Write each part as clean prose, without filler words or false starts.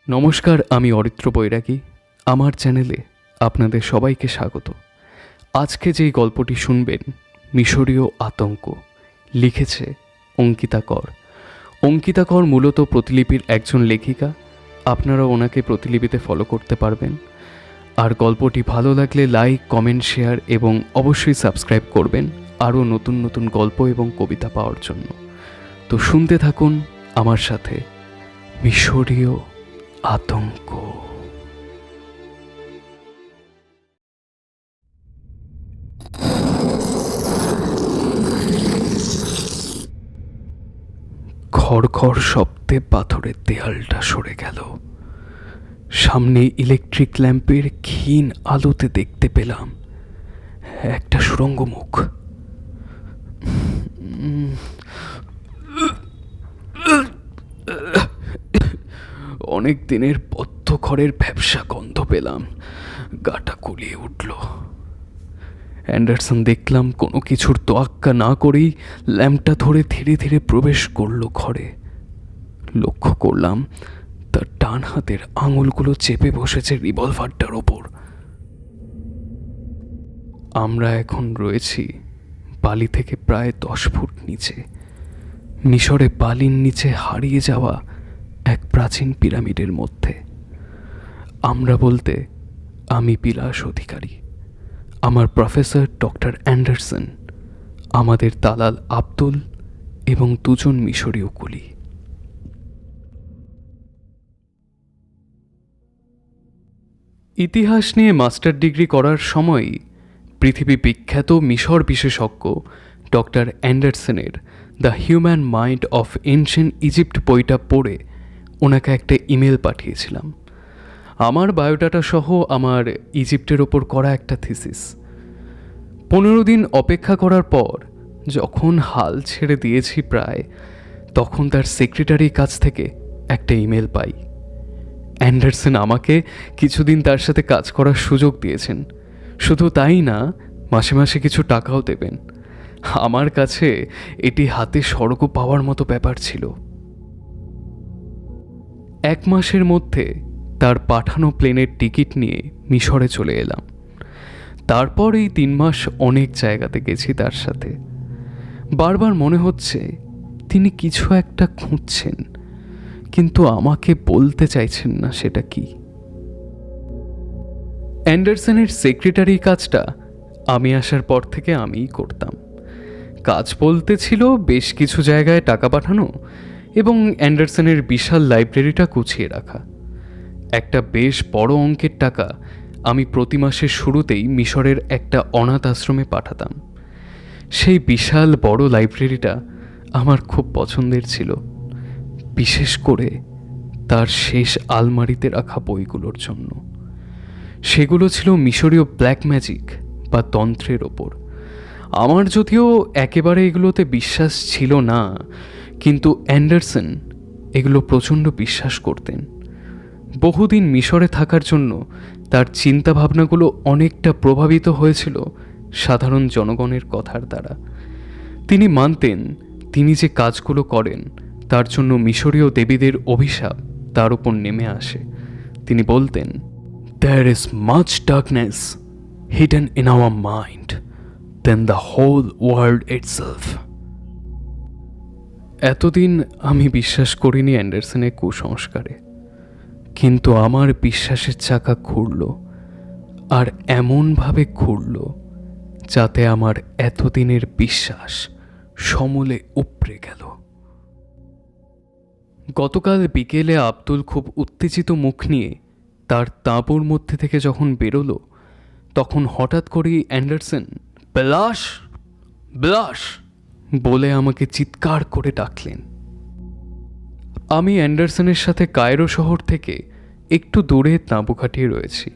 নমস্কার, আমি অরিত্র বৈরাগী। আমার চ্যানেলে আপনাদের সবাইকে স্বাগত। আজকে যেই গল্পটি শুনবেন, মিশরীয় আতঙ্ক, লিখেছে অঙ্কিতা কর। অঙ্কিতা কর মূলত প্রতিলিপির একজন লেখিকা। আপনারা ওনাকে প্রতিলিপিতে ফলো করতে পারবেন। আর গল্পটি ভালো লাগলে লাইক, কমেন্ট, শেয়ার এবং অবশ্যই সাবস্ক্রাইব করবেন আরও নতুন নতুন গল্প এবং কবিতা পাওয়ার জন্য। তো শুনতে থাকুন আমার সাথে মিশরীয় আতঙ্ক। খড়খড় শব্দে পাথরের দেয়ালটা সরে গেল। সামনে ইলেকট্রিক ল্যাম্পের ক্ষীণ আলোতে দেখতে পেলাম একটা সুড়ঙ্গ মুখ। অনেক দিনের বদ্ধ খড়ের ভ্যাপসা গন্ধ পেলাম, গাটা কুলিয়ে উঠল। অ্যান্ডারসন দেখলাম কোনো কিছুর তোয়াক্কা না করেই ল্যাম্পটা ধরে ধীরে ধীরে প্রবেশ করলো ঘরে। লক্ষ্য করলাম তার ডান হাতের আঙুলগুলো চেপে বসেছে রিভলভারটার ওপর। আমরা এখন রয়েছি বালি থেকে প্রায় 10 ফুট নিচে, মিশরে বালির নিচে হারিয়ে যাওয়া এক প্রাচীন পিরামিডের মধ্যে। আমরা বলতে আমি বিলাস অধিকারী, আমার প্রফেসর ডক্টর অ্যান্ডারসন, আমাদের দালাল আব্দুল এবং 2 জন মিশরীয় কুলি। ইতিহাস নিয়ে মাস্টার ডিগ্রি করার সময়ই পৃথিবী বিখ্যাত মিশর বিশেষজ্ঞ ডক্টর অ্যান্ডারসনের the human mind of ancient Egypt বইটা পড়ে ওনাকে একটা ইমেল পাঠিয়েছিলাম আমার বায়োডাটা সহ আমার ইজিপ্টের ওপর করা একটা থিসিস। 15 দিন অপেক্ষা করার পর যখন হাল ছেড়ে দিয়েছি প্রায়, তখন তার সেক্রেটারির কাছ থেকে একটা ইমেল পাই। অ্যান্ডারসন আমাকে কিছুদিন তার সাথে কাজ করার সুযোগ দিয়েছেন। শুধু তাই না, মাসে মাসে কিছু টাকাও দেবেন। আমার কাছে এটি হাতে স্বর্গ পাওয়ার মতো ব্যাপার ছিল। 1 মাসের মধ্যে তার পাঠানো প্লেনের টিকিট নিয়ে মিশরে চলে এলাম। তারপর এই 3 মাস অনেক জায়গাতে গেছি তার সাথে। বারবার মনে হচ্ছে তিনি কিছু একটা খুঁজছেন, কিন্তু আমাকে বলতে চাইছেন না সেটা কি। অ্যান্ডারসনের সেক্রেটারি কাজটা আমি আসার পর থেকে আমিই করতাম। কাজ বলতে ছিল বেশ কিছু জায়গায় টাকা পাঠানো এবং অ্যান্ডারসনের বিশাল লাইব্রেরিটা গুছিয়ে রাখা। একটা বেশ বড় অঙ্কের টাকা আমি প্রতি মাসের শুরুতেই মিশরের একটা অনাথ আশ্রমে পাঠাতাম। সেই বিশাল বড় লাইব্রেরিটা আমার খুব পছন্দের ছিল, বিশেষ করে তার শেষ আলমারিতে রাখা বইগুলোর জন্য। সেগুলো ছিল মিশরীয় ব্ল্যাক ম্যাজিক বা তন্ত্রের ওপর। আমার যদিও একেবারে এগুলোতে বিশ্বাস ছিল না, কিন্তু অ্যান্ডারসন এগুলো প্রচণ্ড বিশ্বাস করতেন। বহুদিন মিশরে থাকার জন্য তার চিন্তাভাবনাগুলো অনেকটা প্রভাবিত হয়েছিল সাধারণ জনগণের কথার দ্বারা। তিনি মানতেন তিনি যে কাজগুলো করেন তার জন্য মিশরীয় দেবীদের অভিশাপ তার উপর নেমে আসে। তিনি বলতেন, "There is much darkness hidden in our mind than the whole world itself." এতদিন আমি বিশ্বাস করিনি অ্যান্ডারসনের কুসংস্কারে, কিন্তু আমার বিশ্বাসের চাকা ঘুরল, আর এমনভাবে ঘুরল যাতে আমার এতদিনের বিশ্বাস সমূলে উপড়ে গেল। গতকাল বিকেলে আব্দুল খুব উত্তেজিত মুখ নিয়ে তার তাঁবুর মধ্যে থেকে যখন বেরোলো, তখন হঠাৎ করেই অ্যান্ডারসন বিলাস বিলাস বলে আমাকে চিৎকার করে ডাকলেন। আমি অ্যান্ডারসনের সাথে কায়রো শহর থেকে একটু দূরে তাঁবু খাটিয়ে রয়েছি।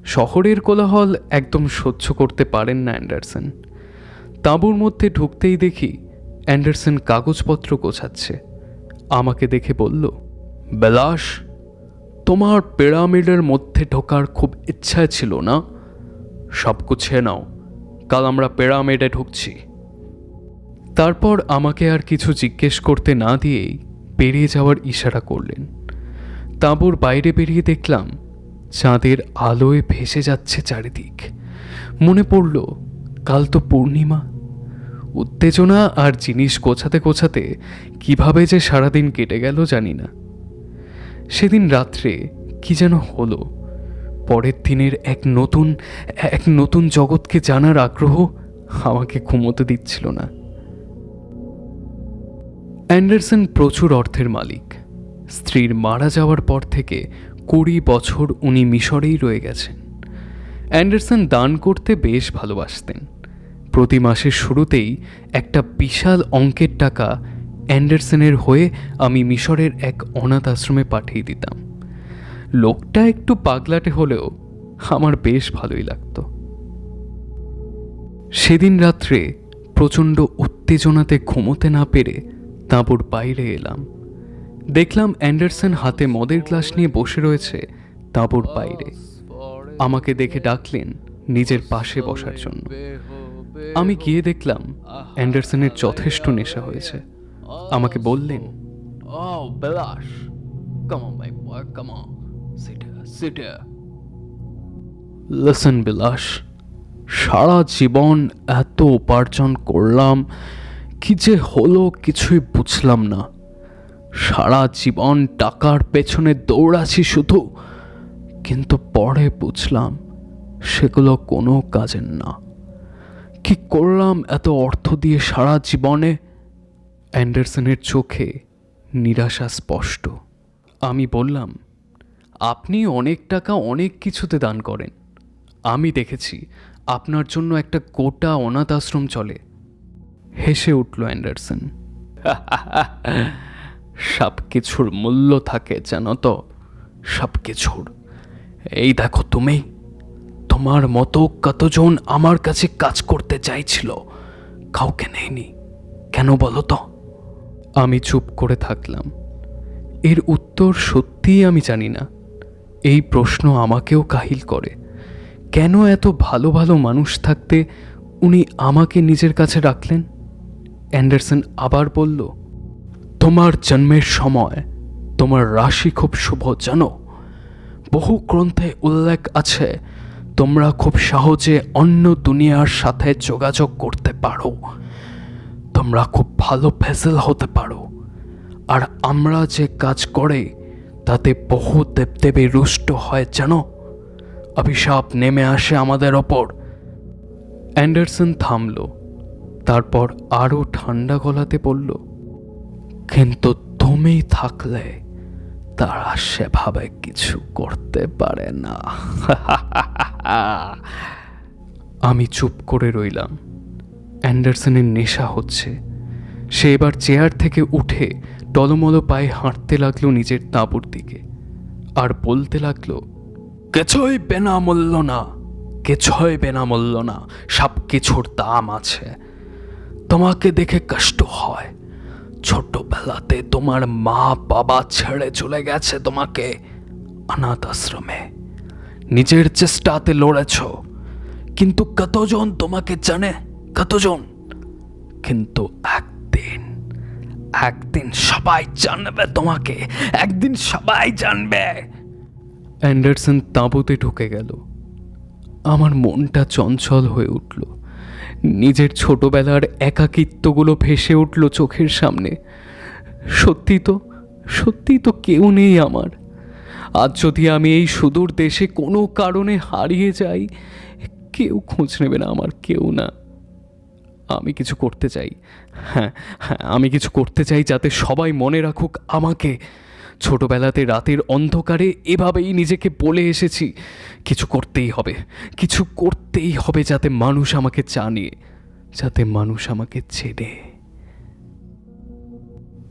শহরের কোলাহল একদম সহ্য করতে পারেন না অ্যান্ডারসন। তাঁবুর মধ্যে ঢুকতেই দেখি অ্যান্ডারসন কাগজপত্র গোছাচ্ছে। আমাকে দেখে বলল, "বিলাস, তোমার পিরামিডের মধ্যে ঢোকার খুব ইচ্ছা ছিল না? সব গুছিয়ে নাও, কাল আমরা পিরামিডে ঢুকছি।" তারপর আমাকে আর কিছু জিজ্ঞেস করতে না দিয়েই বেরিয়ে যাওয়ার ইশারা করলেন। তাঁবুর বাইরে বেরিয়ে দেখলাম চাঁদের আলোয় ভেসে যাচ্ছে চারিদিক। মনে পড়ল কাল তো পূর্ণিমা। উত্তেজনা আর জিনিস গোছাতে গোছাতে কিভাবে যে সারাদিন কেটে গেল জানি না। সেদিন রাত্রে কি যেন হলো, পরের দিনের এক নতুন জগৎকে জানার আগ্রহ আমাকে ঘুমোতে দিচ্ছিল না। অ্যান্ডারসন প্রচুর অর্থের মালিক। স্ত্রীর মারা যাওয়ার পর থেকে 20 বছর উনি মিশরেই রয়ে গেছেন। অ্যান্ডারসন দান করতে বেশ ভালোবাসতেন। প্রতি মাসের শুরুতেই একটা বিশাল অঙ্কের টাকা অ্যান্ডারসনের হয়ে আমি মিশরের এক অনাথ আশ্রমে পাঠিয়ে দিতাম। লোকটা একটু পাগলাটে হলেও আমার বেশ ভালোই লাগতো। সেদিন রাত্রে প্রচণ্ড উত্তেজনাতে ঘুমোতে না পেরে তাঁবুর বাইরে এলাম। দেখলাম অ্যান্ডারসন হাতে মদের গ্লাস নিয়ে বসে রয়েছে তাঁবুর বাইরে। আমাকে দেখে ডাকলেন নিজের পাশে বসার জন্য। আমি গিয়ে দেখলাম অ্যান্ডারসনের যথেষ্ট নেশা হয়েছে। আমাকে বললেন, লিসেন বিলাস, সারা জীবন এত উপার্জন করলাম, কি যে হলো কিছুই বুঝলাম না। সারা জীবন টাকার পেছনে দৌড়াছি শুধু, কিন্তু পরে বুঝলাম সেগুলো কোনো কাজের না। কি করলাম এত অর্থ দিয়ে সারা জীবনে? অ্যান্ডারসনের চোখে নিরাশা স্পষ্ট। আমি বললাম, আপনি অনেক টাকা অনেক কিছুতে দান করেন। আমি দেখেছি আপনার জন্য একটা গোটা অনাথ আশ্রম চলে। হেসে উঠল অ্যান্ডারসন। সব কিছুর মূল্য থাকে জানো তো, সব কিছুর। এই দেখো তুমি, তোমার মতো কতজন আমার কাছে কাজ করতে চাইছিল, কাউকে নেয়নি। কেন বলো তো? আমি চুপ করে থাকলাম। এর উত্তর সত্যিই আমি জানি না। এই প্রশ্ন আমাকেও কাহিল করে। কেন এত ভালো ভালো মানুষ থাকতে উনি আমাকে নিজের কাছে রাখলেন? অ্যান্ডারসন আবার বলল, তোমার জন্মের সময় তোমার রাশি খুব শুভ জানো। বহু গ্রন্থে উল্লেখ আছে তোমরা খুব সহজে অন্য দুনিয়ার সাথে যোগাযোগ করতে পারো, তোমরা খুব ভালো ভেসেল হতে পারো। আর আমরা যে কাজ করে তাতে বহু দেবদেবী রুষ্ট হয় জানো। অভিশাপ নেমে আসে আমাদের ওপর। অ্যান্ডারসন থামল, তারপর আরও ঠান্ডা গলাতে বলল, কিন্তু তুমি থাকলে তারা সেভাবে কিছু করতে পারে না। আমি চুপ করে রইলাম। অ্যান্ডারসনের নেশা হচ্ছে। সে এবার চেয়ার থেকে উঠে টলমলো পায়ে হাঁটতে লাগলো নিজের তাঁবুর দিকে, আর বলতে লাগলো, কিছুই বেনামূল্য না, কিছুই বেনামূল্য না, সব কিছুর দাম আছে। তোমাকে দেখে কষ্ট হয়। ছোটবেলাতে তোমার মা বাবা ছেড়ে চলে গেছে তোমাকে অনাথ আশ্রমে। নিজের চেষ্টাতে লড়েছ, কিন্তু কতজন তোমাকে জানে? কতজন? কিন্তু একদিন সবাই জানবে তোমাকে, একদিন সবাই জানবে। অ্যান্ডারসন তাঁবুতে ঢুকে গেল। আমার মনটা চঞ্চল হয়ে উঠল। নিজের ছোটবেলার একাকিত্বগুলো ভেসে উঠল চোখের সামনে। সত্যি তো কেউ নেই আমার। আজ যদি আমি এই সুদূর দেশে কোনো কারণে হারিয়ে যাই, কেউ খোঁজ নেবে না আমার, কেউ না। আমি কিছু করতে চাই। হ্যাঁ, আমি কিছু করতে চাই যাতে সবাই মনে রাখুক আমাকে। ছোটবেলাতে রাতের অন্ধকারে এভাবেই নিজেকে বলে এসেছি, কিছু করতেই হবে যাতে মানুষ আমাকে জানে, যাতে মানুষ আমাকে চেনে।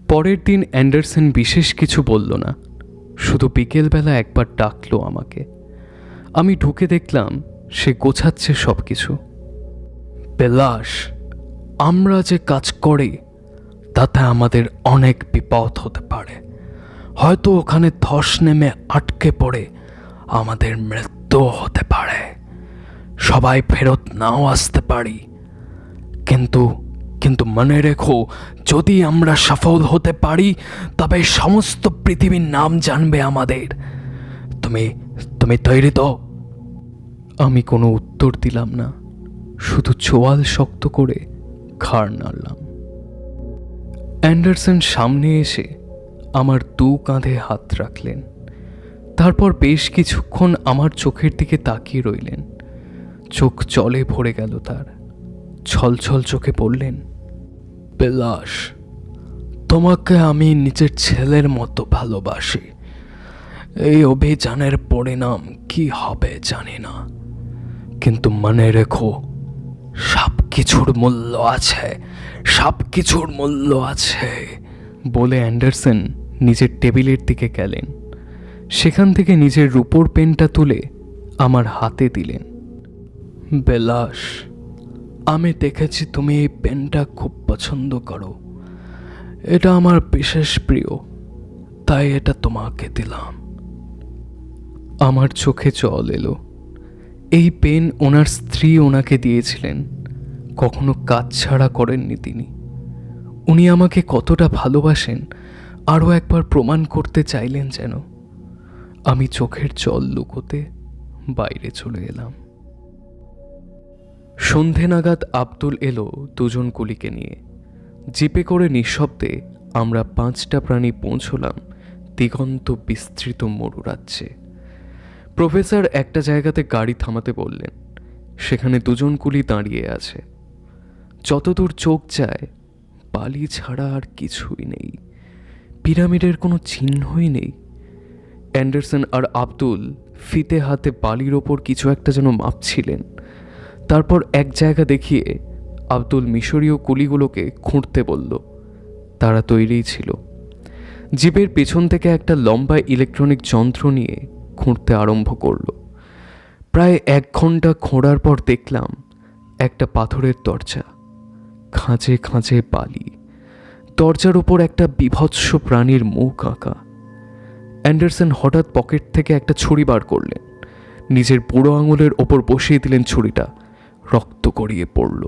পরের দিন অ্যান্ডারসন বিশেষ কিছু বলল না, শুধু বিকেলবেলা একবার ডাকলো আমাকে। আমি ঢুকে দেখলাম সে গোছাচ্ছে সব কিছু। বিলাস, আমরা যে কাজ করি তাতে আমাদের অনেক বিপদ হতে পারে। হয়তো ওখানে ধস নেমে আটকে পড়ে আমাদের মৃত্যু হতে পারে। সবাই ফেরত নাও আসতে পারি, কিন্তু কিন্তু মনে রেখো, যদি আমরা সফল হতে পারি তবে সমস্ত পৃথিবীর নাম জানবে আমাদের। তুমি তুমি তৈরি তো? আমি কোনো উত্তর দিলাম না, শুধু চোয়াল শক্ত করে ঘাড় নাড়লাম। অ্যান্ডারসন সামনে এসে আমার দু কাঁধে হাত রাখলেন। তারপর বেশ কিছুক্ষণ আমার চোখের দিকে তাকিয়ে রইলেন। চোখ জলে ভরে গেল তার। ছলছল চোখে বললেন, বিলাস, তোমাকে আমি নিজের ছেলের মতো ভালোবাসি। এই অভিযানের পরিণাম কি হবে জানি না, কিন্তু মনে রেখো, সব কিছুর মূল্য আছে, সব কিছুর মূল্য আছে। বলে অ্যান্ডারসন নিজের টেবিলের দিকে গেলেন। সেখান থেকে নিজের রূপোর পেনটা তুলে আমার হাতে দিলেন। বিলাস, আমি দেখেছি তুমি এই পেনটা খুব পছন্দ করো। এটা আমার বিশেষ প্রিয়, তাই এটা তোমাকে দিলাম। আমার চোখে জল এলো। এই পেন ওনার স্ত্রী ওনাকে দিয়েছিলেন, কখনো কাজ ছাড়া করেননি তিনি। উনি আমাকে কতটা ভালোবাসেন আরও একবার প্রমাণ করতে চাইলেন যেন। আমি চোখের জল লুকোতে বাইরে চলে এলাম। সন্ধে নাগাদ আব্দুল এলো দুজন কুলিকে নিয়ে। জিপে করে নিঃশব্দে আমরা 5টা প্রাণী পৌঁছলাম দিগন্ত বিস্তৃত মরুরাজ্যে। প্রফেসর একটা জায়গাতে গাড়ি থামাতে বললেন। সেখানে দুজন কুলি দাঁড়িয়ে আছে। যতদূর চোখ যায় বালি ছাড়া আর কিছুই নেই। পিরামিডের কোনো চিহ্নই নেই। অ্যান্ডারসন আর আব্দুল ফিতে হাতে বালির ওপর কিছু একটা যেন মাপছিলেন। তারপর এক জায়গা দেখিয়ে আব্দুল মিশরীয় কুলিগুলোকে খুঁড়তে বলল। তারা তৈরিই ছিল। জিপের পেছন থেকে একটা লম্বা ইলেকট্রনিক যন্ত্র নিয়ে খুঁড়তে আরম্ভ করল। প্রায় 1 ঘন্টা খোঁড়ার পর দেখলাম একটা পাথরের দরজা, খাঁজে খাঁজে বালি। দরজার ওপর একটা বিভৎস প্রাণীর মুখ আঁকা। অ্যান্ডারসন হঠাৎ পকেট থেকে একটা ছুরি বার করলেন। নিজের বুড়ো আঙুলের ওপর বসিয়ে দিলেন ছুরিটা। রক্ত গড়িয়ে পড়ল।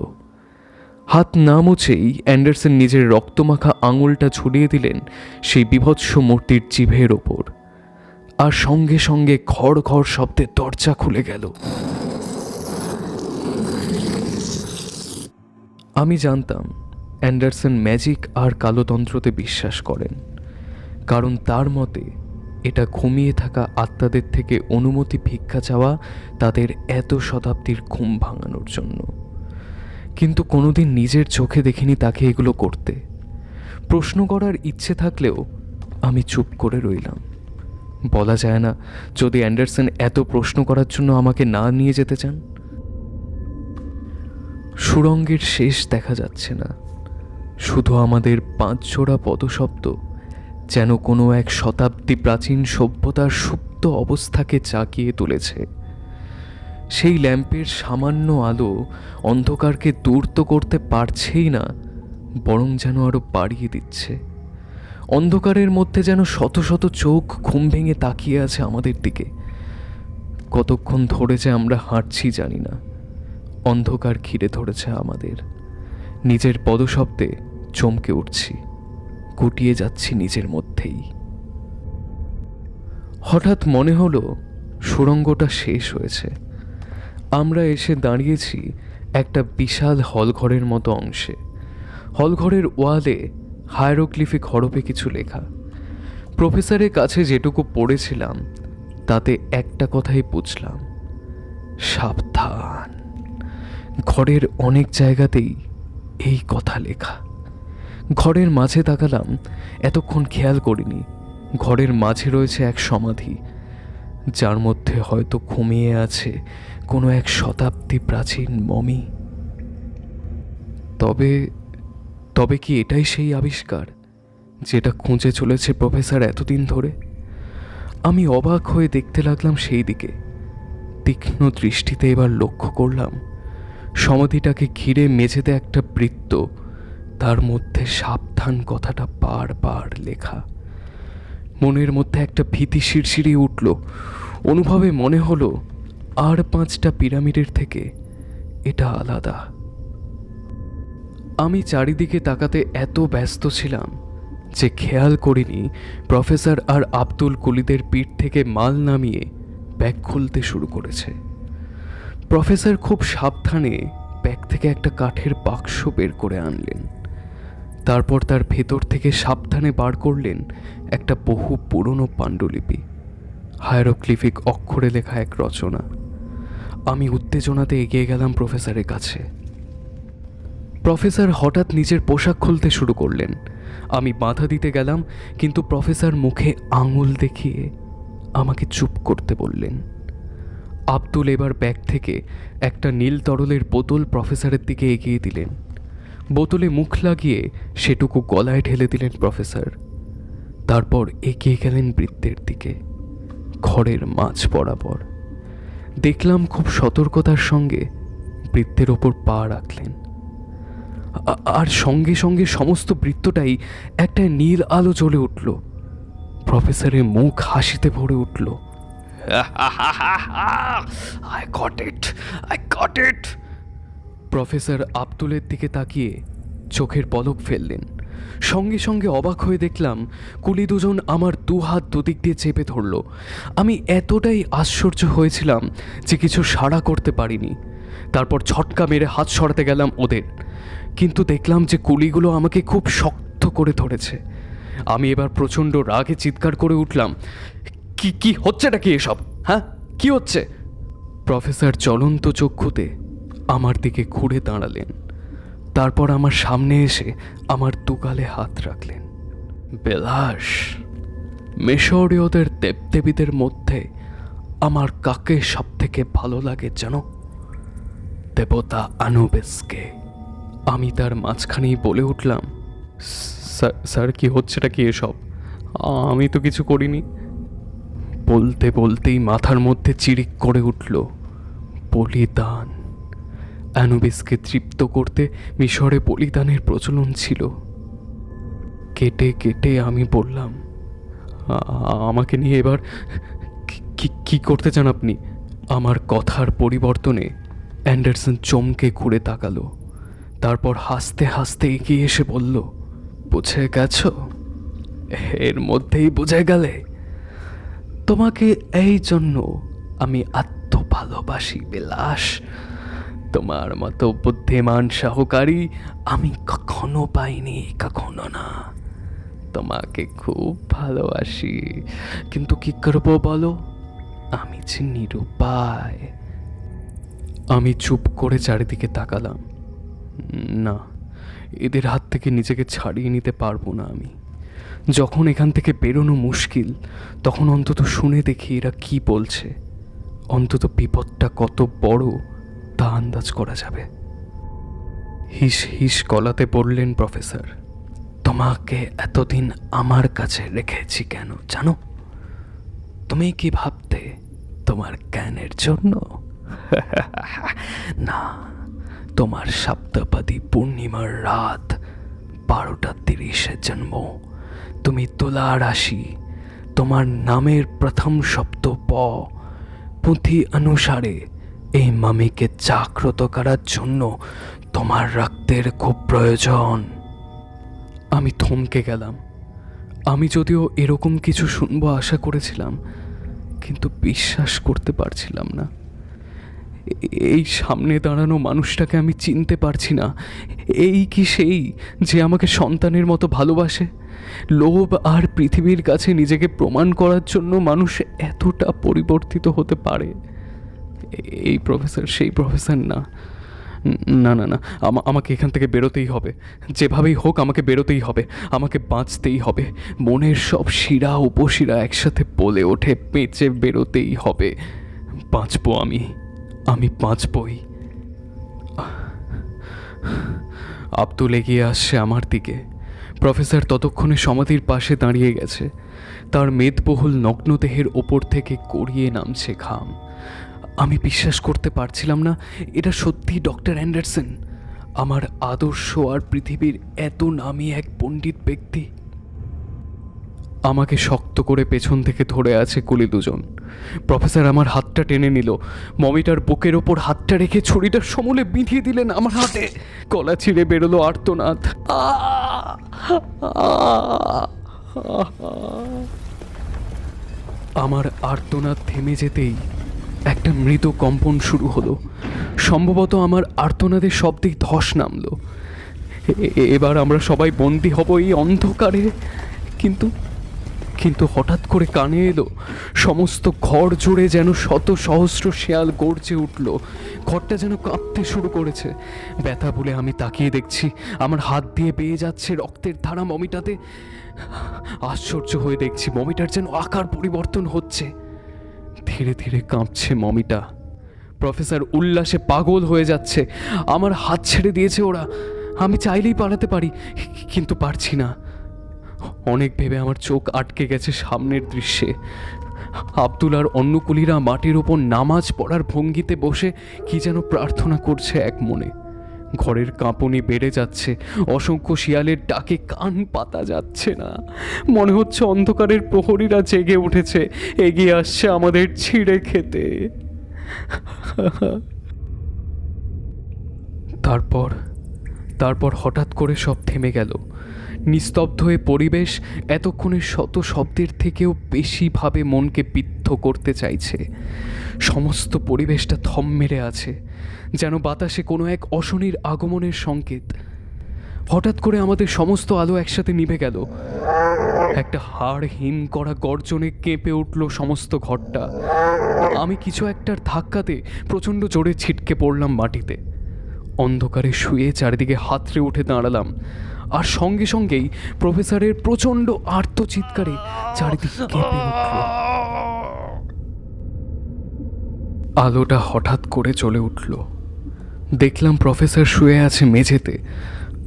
হাত না মুছেই অ্যান্ডারসন নিজের রক্তমাখা আঙুলটা ছড়িয়ে দিলেন সেই বিভৎস মূর্তির জিভের ওপর। আর সঙ্গে সঙ্গে ঘড় ঘড় শব্দে দরজা খুলে গেল। আমি জানতাম অ্যান্ডারসন ম্যাজিক আর কালোতন্ত্রতে বিশ্বাস করেন, কারণ তার মতে এটা ঘুমিয়ে থাকা আত্মাদের থেকে অনুমতি ভিক্ষা চাওয়া তাদের এত শতাব্দীর ঘুম ভাঙানোর জন্য। কিন্তু কোনোদিন নিজের চোখে দেখিনি তাকে এগুলো করতে। প্রশ্ন করার ইচ্ছে থাকলেও আমি চুপ করে রইলাম। বলা যায় না যদি অ্যান্ডারসন এত প্রশ্ন করার জন্য আমাকে না নিয়ে যেতে চান। সুড়ঙ্গের শেষ দেখা যাচ্ছে না, শুধু আমাদের 5 জোড়া পদশব্দ যেন কোনো এক শতাব্দী প্রাচীন সভ্যতার সুপ্ত অবস্থাকে জাগিয়ে তুলেছে। সেই ল্যাম্পের সামান্য আলো অন্ধকারকে দূর তো করতে পারছেই না, বরং যেন আরো বাড়িয়ে দিচ্ছে। অন্ধকারের মধ্যে যেন শত শত চোখ ঘুম ভেঙে তাকিয়ে আছে আমাদের দিকে। কতক্ষণ ধরে যে আমরা হাঁটছি জানি না। অন্ধকার ঘিরে ধরেছে আমাদের। নিজের পদশব্দে চমকে উঠছি, গুটিয়ে যাচ্ছি নিজের মধ্যেই। হঠাৎ মনে হলো সুড়ঙ্গটা শেষ হয়েছে। আমরা এসে দাঁড়িয়েছি একটা বিশাল হলঘরের মতো অংশে। হলঘরের ওয়ালে হায়ারোগ্লিফিক হরফে কিছু লেখা। প্রফেসরের কাছে যেটুকু পড়েছিলাম তাতে একটা কথাই বুঝলাম, সাবধান। ঘরের অনেক জায়গাতেই এই কথা লেখা। ঘরের মাঝে তাকালাম, এতক্ষণ খেয়াল করিনি। ঘরের মাঝে রয়েছে এক সমাধি, যার মধ্যে হয়তো ঘুমিয়ে আছে কোনো এক শতাব্দী প্রাচীন মমি। তবে তবে কি এটাই সেই আবিষ্কার যেটা খুঁজে চলেছে প্রফেসর এতদিন ধরে? আমি অবাক হয়ে দেখতে লাগলাম সেই দিকে। তীক্ষ্ণ দৃষ্টিতে এবার লক্ষ্য করলাম সমাধিটাকে ঘিরে মেঝেতে একটা বৃত্ত, তার মধ্যে সাবধান কথাটা বারবার লেখা। মনের মধ্যে একটা ভীতি শিরশিরিয়ে উঠল। অনুভবে মনে হলো আর 5টা পিরামিডের থেকে এটা আলাদা। আমি চারিদিকে তাকাতে এত ব্যস্ত ছিলাম যে খেয়াল করিনি প্রফেসর আর আব্দুল কুলিদের পিঠ থেকে মাল নামিয়ে ব্যাগ খুলতে শুরু করেছে। প্রফেসর খুব সাবধানে ব্যাগ থেকে একটা কাঠের বাক্স বের করে আনলেন। তারপর তার ভেতর থেকে সাবধানে বার করলেন একটা বহু পুরনো পাণ্ডুলিপি, হায়ারোগ্লিফিক অক্ষরে লেখা এক রচনা। আমি উত্তেজনাতে এগিয়ে গেলাম প্রফেসরের কাছে। প্রফেসর হঠাৎ নিজের পোশাক খুলতে শুরু করলেন। আমি বাধা দিতে গেলাম, কিন্তু প্রফেসর মুখে আঙুল দেখিয়ে আমাকে চুপ করতে বললেন। আব্দুল এবার ব্যাগ থেকে একটা নীল তরলের বোতল প্রফেসরের দিকে এগিয়ে দিলেন। বোতলে মুখ লাগিয়ে সেটুকু গলায় ঢেলে দিলেন প্রফেসর। তারপর এগিয়ে গেলেন বৃত্তের দিকে, ঘরের মাঝ বরাবর। দেখলাম খুব সতর্কতার সঙ্গে বৃত্তের ওপর পা রাখলেন, আর সঙ্গে সঙ্গে সমস্ত বৃত্তটাই একটা নীল আলো জ্বলে উঠল। প্রফেসরের মুখ হাসিতে ভরে উঠল। I got it! প্রফেসর আব্দুলের দিকে তাকিয়ে চোখের পলক ফেললেন। সঙ্গে সঙ্গে অবাক হয়ে দেখলাম কুলি দুজন আমার দু হাত দুদিক দিয়ে চেপে ধরল। আমি এতটাই আশ্চর্য হয়েছিলাম যে কিছু সাড়া করতে পারিনি। তারপর ঝটকা মেরে হাত সরাতে গেলাম ওদের, কিন্তু দেখলাম যে কুলিগুলো আমাকে খুব শক্ত করে ধরেছে। আমি এবার প্রচণ্ড রাগে চিৎকার করে উঠলাম, কি কি হচ্ছেটা কি এসব? হ্যাঁ, কি হচ্ছে? প্রফেসর জ্বলন্ত চক্ষুতে আমার দিকে ঘুরে দাঁড়ালেন। তারপর আমার সামনে এসে আমার দুগালে হাত রাখলেন। বেলাস, মিশরীয়দের দেবদেবীদের মধ্যে আমার কাকে সব থেকে ভালো লাগে জানো? দেবতা আনুবিসকে। আমি তার মাঝখানেই বলে উঠলাম, স্যার কি হচ্ছেটা কি এসব? আমি তো কিছু করিনি। বলতে বলতেই মাথার মধ্যে চিরিক করে উঠল বলিদান। অ্যানুবিসকে তৃপ্ত করতে মিশরে বলিদানের প্রচলন ছিল। কেটে কেটে আমি বললাম, আমাকে নিয়ে এবার কি করতে চান আপনি? আমার কথার পরিবর্তনে অ্যান্ডারসন চমকে ঘুরে তাকালো। তারপর হাসতে হাসতে এগিয়ে এসে বলল, বুঝে গেছ? এর মধ্যেই বুঝে গেলে? তোমাকে এই জন্য আমি এত ভালোবাসি বিলাস। তোমার মতো বুদ্ধিমান সহকারী আমি কখনো পাইনি, কখনো না। তোমাকে খুব ভালোবাসি, কিন্তু কি করবো বলো? আমি যে নিরুপায়। আমি চুপ করে চারিদিকে তাকালাম। না, এদের হাত থেকে নিজেকে ছাড়িয়ে নিতে পারবো না আমি। যখন এখান থেকে বেরোনো মুশকিল, তখন অন্তত শুনে দেখি এরা কি বলছে। অন্তত বিপদটা কত বড় তা আন্দাজ করা যাবে। হিস হিস গলাতে বললেন প্রফেসর, তোমাকে এতদিন আমার কাছে রেখেছি কেন জানো? তুমি কি ভাবতে তোমার জ্ঞানের জন্য? না, তোমার সপ্তপদী পূর্ণিমার রাত 12:30 জন্ম। তুমি তুলা রাশি। তোমার নামের প্রথম শব্দ প। পুঁথি অনুসারে এই মামিকে জাগ্রত করার জন্য তোমার রক্তের খুব প্রয়োজন। আমি থমকে গেলাম। আমি যদিও এরকম কিছু শুনবো আশা করেছিলাম, কিন্তু বিশ্বাস করতে পারছিলাম না। এই সামনে দাঁড়ানো মানুষটাকে আমি চিনতে পারছি না। এই কি সেই যে আমাকে সন্তানের মতো ভালোবাসে? লোভ আর পৃথিবীর কাছে নিজেকে প্রমাণ করার জন্য মানুষ এতটা পরিবর্তিত হতে পারে? এই প্রফেসর সেই প্রফেসর না। না না না, আমাকে এখান থেকে বেরোতেই হবে। যেভাবেই হোক আমাকে বেরোতেই হবে। আমাকে বাঁচতেই হবে। মনের সব শিরা উপশিরা একসাথে বলে ওঠে, বেঁচে বেরোতেই হবে। বাঁচবো আমি বাঁচবই। আব্দুল এগিয়ে আসছে আমার দিকে। প্রফেসর ততক্ষণে সমাধির পাশে দাঁড়িয়ে গেছে। তার মেদবহুল নগ্নদেহের ওপর থেকে গড়িয়ে নামছে ঘাম। আমি বিশ্বাস করতে পারছিলাম না এটা সত্যি ডক্টর অ্যান্ডারসন, আমার আদর্শ আর পৃথিবীর এত নামী এক পণ্ডিত ব্যক্তি। আমাকে শক্ত করে পেছন থেকে ধরে আছে কুলি দুজন। প্রফেসর আমার হাতটা টেনে নিল, মমিটার বুকের ওপর হাতটা রেখে ছুরিটা সমূলে বিঁধিয়ে দিলেন আমার হাতে। গলা ছিঁড়ে বেরোলো আর্তনাদ। আমার আর্তনাদ থেমে যেতেই একটা মৃত কম্পন শুরু হলো। সম্ভবত আমার আর্তনাদের শব্দেই ধস নামলো। এবার আমরা সবাই বন্দী হব এই অন্ধকারে। কিন্তু কিন্তু হঠাৎ করে কানে এলো, সমস্ত ঘর জুড়ে যেন শত সহস্র শেয়াল গর্জে উঠল। ঘরটা যেন কাঁপতে শুরু করেছে। ব্যথা বলে আমি তাকিয়ে দেখছি, আমার হাত দিয়ে বেয়ে যাচ্ছে রক্তের ধারা মমিটাতে। আশ্চর্য হয়ে দেখছি মমিটার যেন আকার পরিবর্তন হচ্ছে। ধীরে ধীরে কাঁপছে মমিটা। প্রফেসর উল্লাসে পাগল হয়ে যাচ্ছে। আমার হাত ছেড়ে দিয়েছে ওরা। আমি চাইলেই পালাতে পারি, কিন্তু পারছি না। অনেক ভেবে আমার চোখ আটকে গেছে সামনের দৃশ্যে। আব্দুল আর অন্য কুলিরা মাটির ওপর নামাজ পড়ার ভঙ্গিতে বসে কি যেন প্রার্থনা করছে এক মনে। ঘরের কাঁপুনি বেড়ে যাচ্ছে, অসংখ্য শিয়ালের ডাকে কান পাতা যাচ্ছে না। মনে হচ্ছে অন্ধকারের প্রহরীরা জেগে উঠেছে, এগিয়ে আসছে আমাদের ছিঁড়ে খেতে। তারপর হঠাৎ করে সব থেমে গেল। নিস্তব্ধ হয়ে পরিবেশ এতক্ষণের শত শব্দের থেকেও বেশিভাবে মনকে বিদ্ধ করতে চাইছে। সমস্ত পরিবেশটা থম মেরে আছে, যেন বাতাসে কোনো এক অশনির আগমনের সংকেত। হঠাৎ করে আমাদের সমস্ত আলো একসাথে নিভে গেল। একটা হাড় হিম করা গর্জনে কেঁপে উঠল সমস্ত ঘরটা। আমি কিছু একটার ধাক্কাতে প্রচণ্ড জোরে ছিটকে পড়লাম মাটিতে। অন্ধকারে শুয়ে চারিদিকে হাতড়ে উঠে দাঁড়ালাম, আর সঙ্গে সঙ্গেই প্রফেসরের প্রচণ্ড আর্তচিৎকারে চারিদিক কেঁপে উঠল। আলোটা হঠাৎ করে জ্বলে উঠল। দেখলাম প্রফেসর শুয়ে আছে মেঝেতে।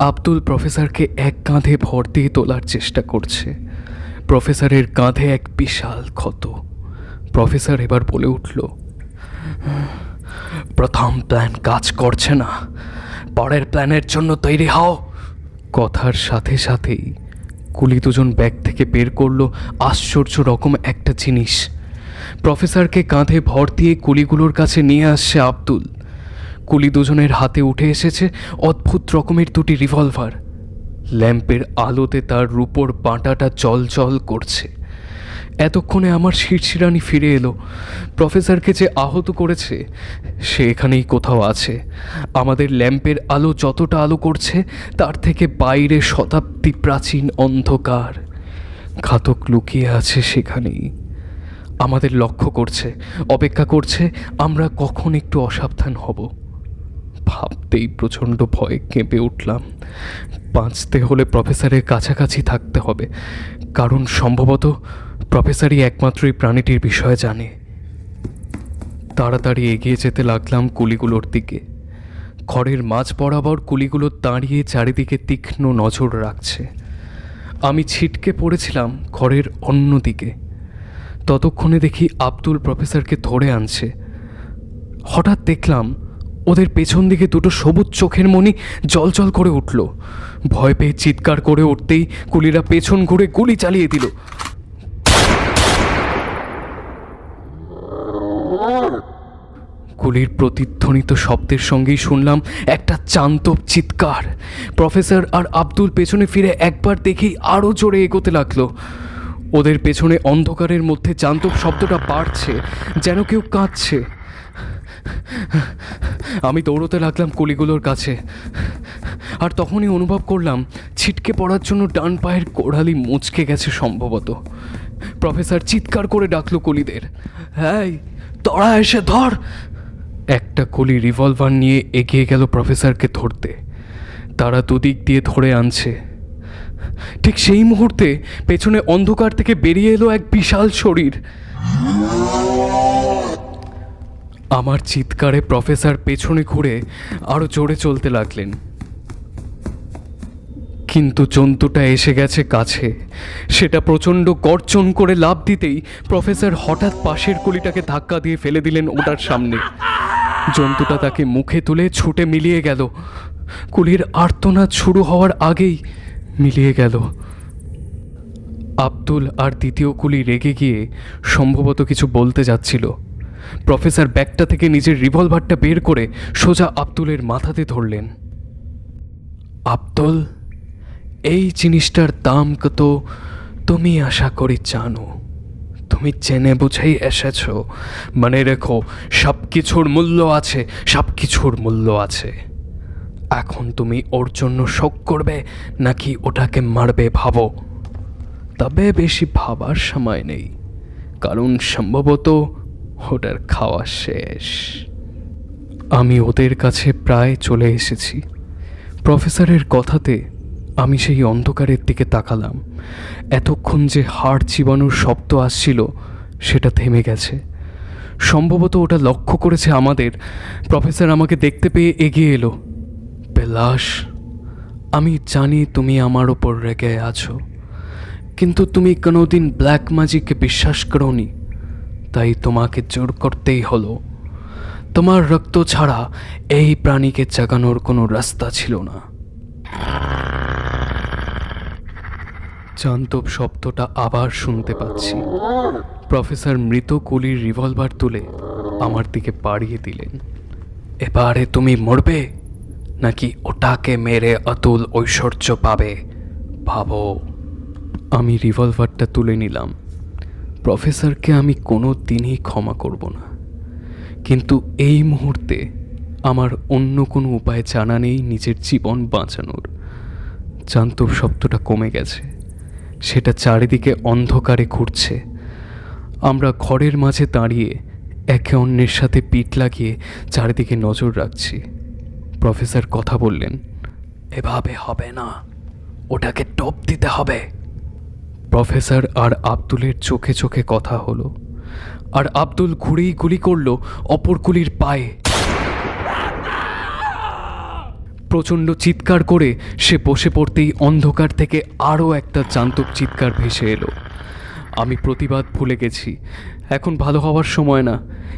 আব্দুল প্রফেসরকে এক কাঁধে ভর দিয়ে তোলার চেষ্টা করছে। প্রফেসরের কাঁধে এক বিশাল ক্ষত। প্রফেসর এবার বলে উঠল, প্রথম প্ল্যান কাজ করছে না, পরের প্ল্যানের জন্য তৈরি হও। কথার সাথে সাথেই কুলি দুজন ব্যাগ থেকে বের করলো আশ্চর্য রকম একটা জিনিস। প্রফেসরকে কাঁধে ভর দিয়ে কুলিগুলোর কাছে নিয়ে আসছে আব্দুল। কুলি দুজনের হাতে উঠে এসেছে অদ্ভুত রকমের দুটি রিভলভার। ল্যাম্পের আলোতে তার রূপোর বাঁটাটা জল করছে। এতক্ষণে আমার শিরশিরানি ফিরে এলো। প্রফেসরকে যে আহত করেছে সে এখানেই কোথাও আছে। আমাদের ল্যাম্পের আলো যতটা আলো করছে তার থেকে বাইরে শতাব্দী প্রাচীন অন্ধকার। ঘাতক লুকিয়ে আছে সেখানেই, আমাদের লক্ষ্য করছে, অপেক্ষা করছে আমরা কখন একটু অসাবধান হব। ভাবতেই প্রচণ্ড ভয়ে কেঁপে উঠলাম। বাঁচতে হলে প্রফেসরের কাছাকাছি থাকতে হবে, কারণ সম্ভবত প্রফেসরই একমাত্র এই প্রাণীটির বিষয়ে জানে। তাড়াতাড়ি এগিয়ে যেতে লাগলাম কুলিগুলোর দিকে। ঘরের মাঝ বরাবর কুলিগুলো দাঁড়িয়ে চারিদিকে তীক্ষ্ণ নজর রাখছে। আমি ছিটকে পড়েছিলাম ঘরের অন্য দিকে। ততক্ষণে দেখি আব্দুল প্রফেসরকে ধরে আনছে। হঠাৎ দেখলাম ওদের পেছন দিকে দুটো সবুজ চোখের মণি জল করে উঠল। ভয় পেয়ে চিৎকার করে উঠতেই কুলিরা পেছন ঘুরে গুলি চালিয়ে দিল। গুলির প্রতিধ্বনিত শব্দের সঙ্গেই শুনলাম একটা চান্তব চিৎকার। প্রফেসর আর আব্দুল পেছনে ফিরে একবার দেখেই আরও জোরে এগোতে লাগলো। ওদের পেছনে অন্ধকারের মধ্যে চান্তব শব্দটা বাড়ছে, যেন কেউ কাঁদছে। আমি দৌড়তে লাগলাম কুলিগুলোর কাছে, আর তখনই অনুভব করলাম ছিটকে পড়ার জন্য ডান পায়ের গোড়ালি মুচকে গেছে সম্ভবত। প্রফেসর চিৎকার করে ডাকলো কুলিদের, এই তোরা এসে ধর। একটা কুলি রিভলভার নিয়ে এগিয়ে গেল প্রফেসরকে ধরতে। তারা দুদিক দিয়ে ধরে আনছে। ঠিক সেই মুহূর্তে পেছনে অন্ধকার থেকে বেরিয়ে এলো এক বিশাল শরীর। আমার চিৎকারে প্রফেসর পেছনে ঘুরে আরো জোরে চলতে লাগলেন। কিন্তু জন্তুটা এসে গেছে কাছে। সেটা প্রচণ্ড গর্জন করে লাফ দিতেই প্রফেসর হঠাৎ পাশের কুলিটাকে ধাক্কা দিয়ে ফেলে দিলেন ওটার সামনে। জন্তুটা তাকে মুখে তুলে ছুটে মিলিয়ে গেল। কুলির আর্তনাদ শুরু হওয়ার আগেই মিলিয়ে গেল। আব্দুল আর দ্বিতীয় কুলি রেগে গিয়ে সম্ভবত কিছু বলতে যাচ্ছিল। প্রফেসর ব্যাগটা থেকে নিজের রিভলভারটা বের করে সোজা আব্দুলের মাথাতে ধরলেন। আব্দুল, এই জিনিসটার দাম কত তুমি আশা করি জানো। তুমি জেনে বুঝেই এসেছ। মনে রেখো, সব কিছুর মূল্য আছে, সব কিছুর মূল্য আছে। এখন তুমি ওর জন্য শোক করবে নাকি ওটাকে মারবে ভাবো। তবে বেশি ভাবার সময় নেই, কারণ সম্ভবত ওটার খাওয়া শেষ। আমি ওদের কাছে প্রায় চলে এসেছি। প্রফেসরের কথাতে আমি সেই অন্ধকারের দিকে তাকালাম। এতক্ষণ যে হাড় চিবানোর শব্দ আসছিল সেটা থেমে গেছে। সম্ভবত ওটা লক্ষ্য করেছে আমাদের। প্রফেসর আমাকে দেখতে পেয়ে এগিয়ে এলো। বেলাশ, আমি জানি তুমি আমার ওপর রেগে আছো, কিন্তু তুমি কোনোদিন ব্ল্যাক ম্যাজিককে বিশ্বাস করোনি, তাই তোমাকে জোর করতেই হলো। তোমার রক্ত ছাড়া এই প্রাণীকে জাগানোর কোনো রাস্তা ছিল না। জান্তব শব্দটা আবার শুনতে পাচ্ছি। প্রফেসর মৃত কুলির রিভলভার তুলে আমার দিকে বাড়িয়ে দিলেন। এবারে তুমি মরবে নাকি ওটাকে মেরে অতুল ঐশ্বর্য পাবে ভাবো। আমি রিভলভারটা তুলে নিলাম। প্রফেসরকে আমি কোনো দিনই ক্ষমা করব না, কিন্তু এই মুহূর্তে আমার অন্য কোনো উপায় জানা নেই নিজের জীবন বাঁচানোর। জান্তব শব্দটা কমে গেছে, সেটা চারিদিকে অন্ধকারে ঘুরছে। আমরা ঘরের মাঝে দাঁড়িয়ে একে অন্যের সাথে পিঠ লাগিয়ে চারিদিকে নজর রাখছি। প্রফেসর কথা বললেন, এভাবে হবে না, ওটাকে টপ দিতে হবে। প্রফেসর আর আব্দুলের চোখে চোখে কথা হলো, আর আব্দুল ঘুরেই গুলি করলো অপর কুলির পায়ে। প্রচণ্ড চিৎকার করে সে বসে পড়তেই অন্ধকার থেকে আরও একটা জান্তব চিৎকার ভেসে এলো। আমি প্রতিবাদ ভুলে গেছি। এখন ভালো হওয়ার সময় না,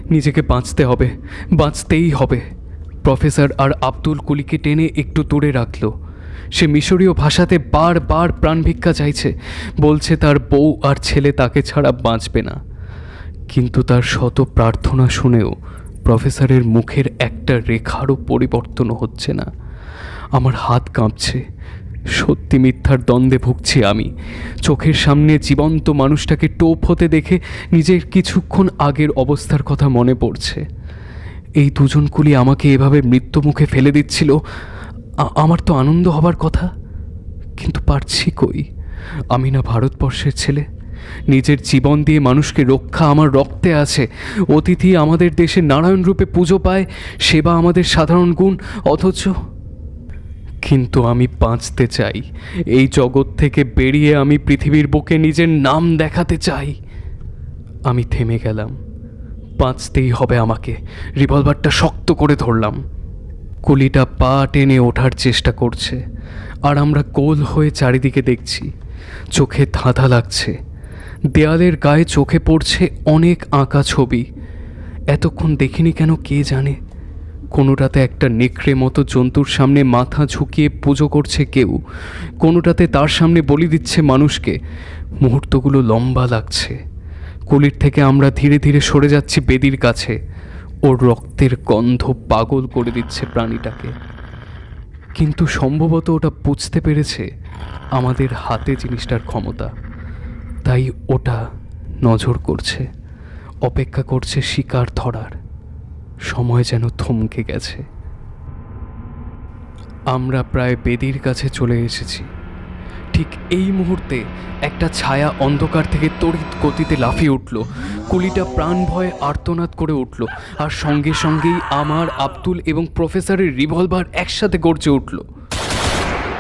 নিজেকে বাঁচতে হবে, বাঁচতেই হবে। প্রফেসর আর আব্দুল কুলিকে টেনে একটু দূরে রাখল। সে মিশরীয় ভাষাতে বারবার প্রাণভিক্ষা চাইছে, বলছে তার বউ আর ছেলে তাকে ছাড়া বাঁচবে না। কিন্তু তার শত প্রার্থনা শুনেও প্রফেসরের মুখের একটা রেখারও পরিবর্তন হচ্ছে না। আমার হাত কাঁপছে। সত্যি মিথ্যার দ্বন্দ্বে ভুগছি আমি। চোখের সামনে জীবন্ত মানুষটাকে টোপ হতে দেখে নিজের কিছুক্ষণ আগের অবস্থার কথা মনে পড়ছে। এই দুজন কুলি আমাকে এভাবে মৃত্যুমুখে ফেলে দিচ্ছিল। আমার তো আনন্দ হবার কথা, কিন্তু পারছি কই? আমি না ভারতবর্ষের ছেলে? নিজের জীবন দিয়ে মানুষকে রক্ষা আমার রক্তে আছে। অতিথি আমাদের দেশে নারায়ণ রূপে পুজো পায়, সেবা আমাদের সাধারণ গুণ, অথচ কিন্তু আমি বাঁচতে চাই। এই জগৎ থেকে বেরিয়ে আমি পৃথিবীর বুকে নিজের নাম দেখাতে চাই। আমি থেমে গেলাম। বাঁচতেই হবে আমাকে। রিভলভারটা শক্ত করে ধরলাম। কুলিটা পা টেনে ওঠার চেষ্টা করছে, আর আমরা গোল হয়ে চারিদিকে দেখছি। চোখে ধাঁধা লাগছে। দেয়ালের গায়ে চোখে পড়ছে অনেক আঁকা ছবি। এতক্ষণ দেখিনি কেন কে জানে। কোনোটাতে একটা নেকড়ে মতো জন্তুর সামনে মাথা ঝুঁকিয়ে পুজো করছে কেউ, কোনোটাতে তার সামনে বলি দিচ্ছে মানুষকে। মুহূর্তগুলো লম্বা লাগছে। কুলির থেকে আমরা ধীরে ধীরে সরে যাচ্ছি বেদির কাছে। ওর রক্তের গন্ধ পাগল করে দিচ্ছে প্রাণীটাকে, কিন্তু সম্ভবত ওটা বুঝতে পেরেছে আমাদের হাতে জিনিসটার ক্ষমতা। তাই ওটা নজর করছে, অপেক্ষা করছে শিকার ধরার। সময় যেন থমকে গেছে। আমরা প্রায় বেদির কাছে চলে এসেছি। ঠিক এই মুহূর্তে একটা ছায়া অন্ধকার থেকে তড়িৎ গতিতে লাফিয়ে উঠল। কুলিটা প্রাণ ভয়ে আর্তনাদ করে উঠল, আর সঙ্গে সঙ্গেই আমার, আব্দুল এবং প্রফেসরের রিভলভার একসাথে গর্জে উঠল।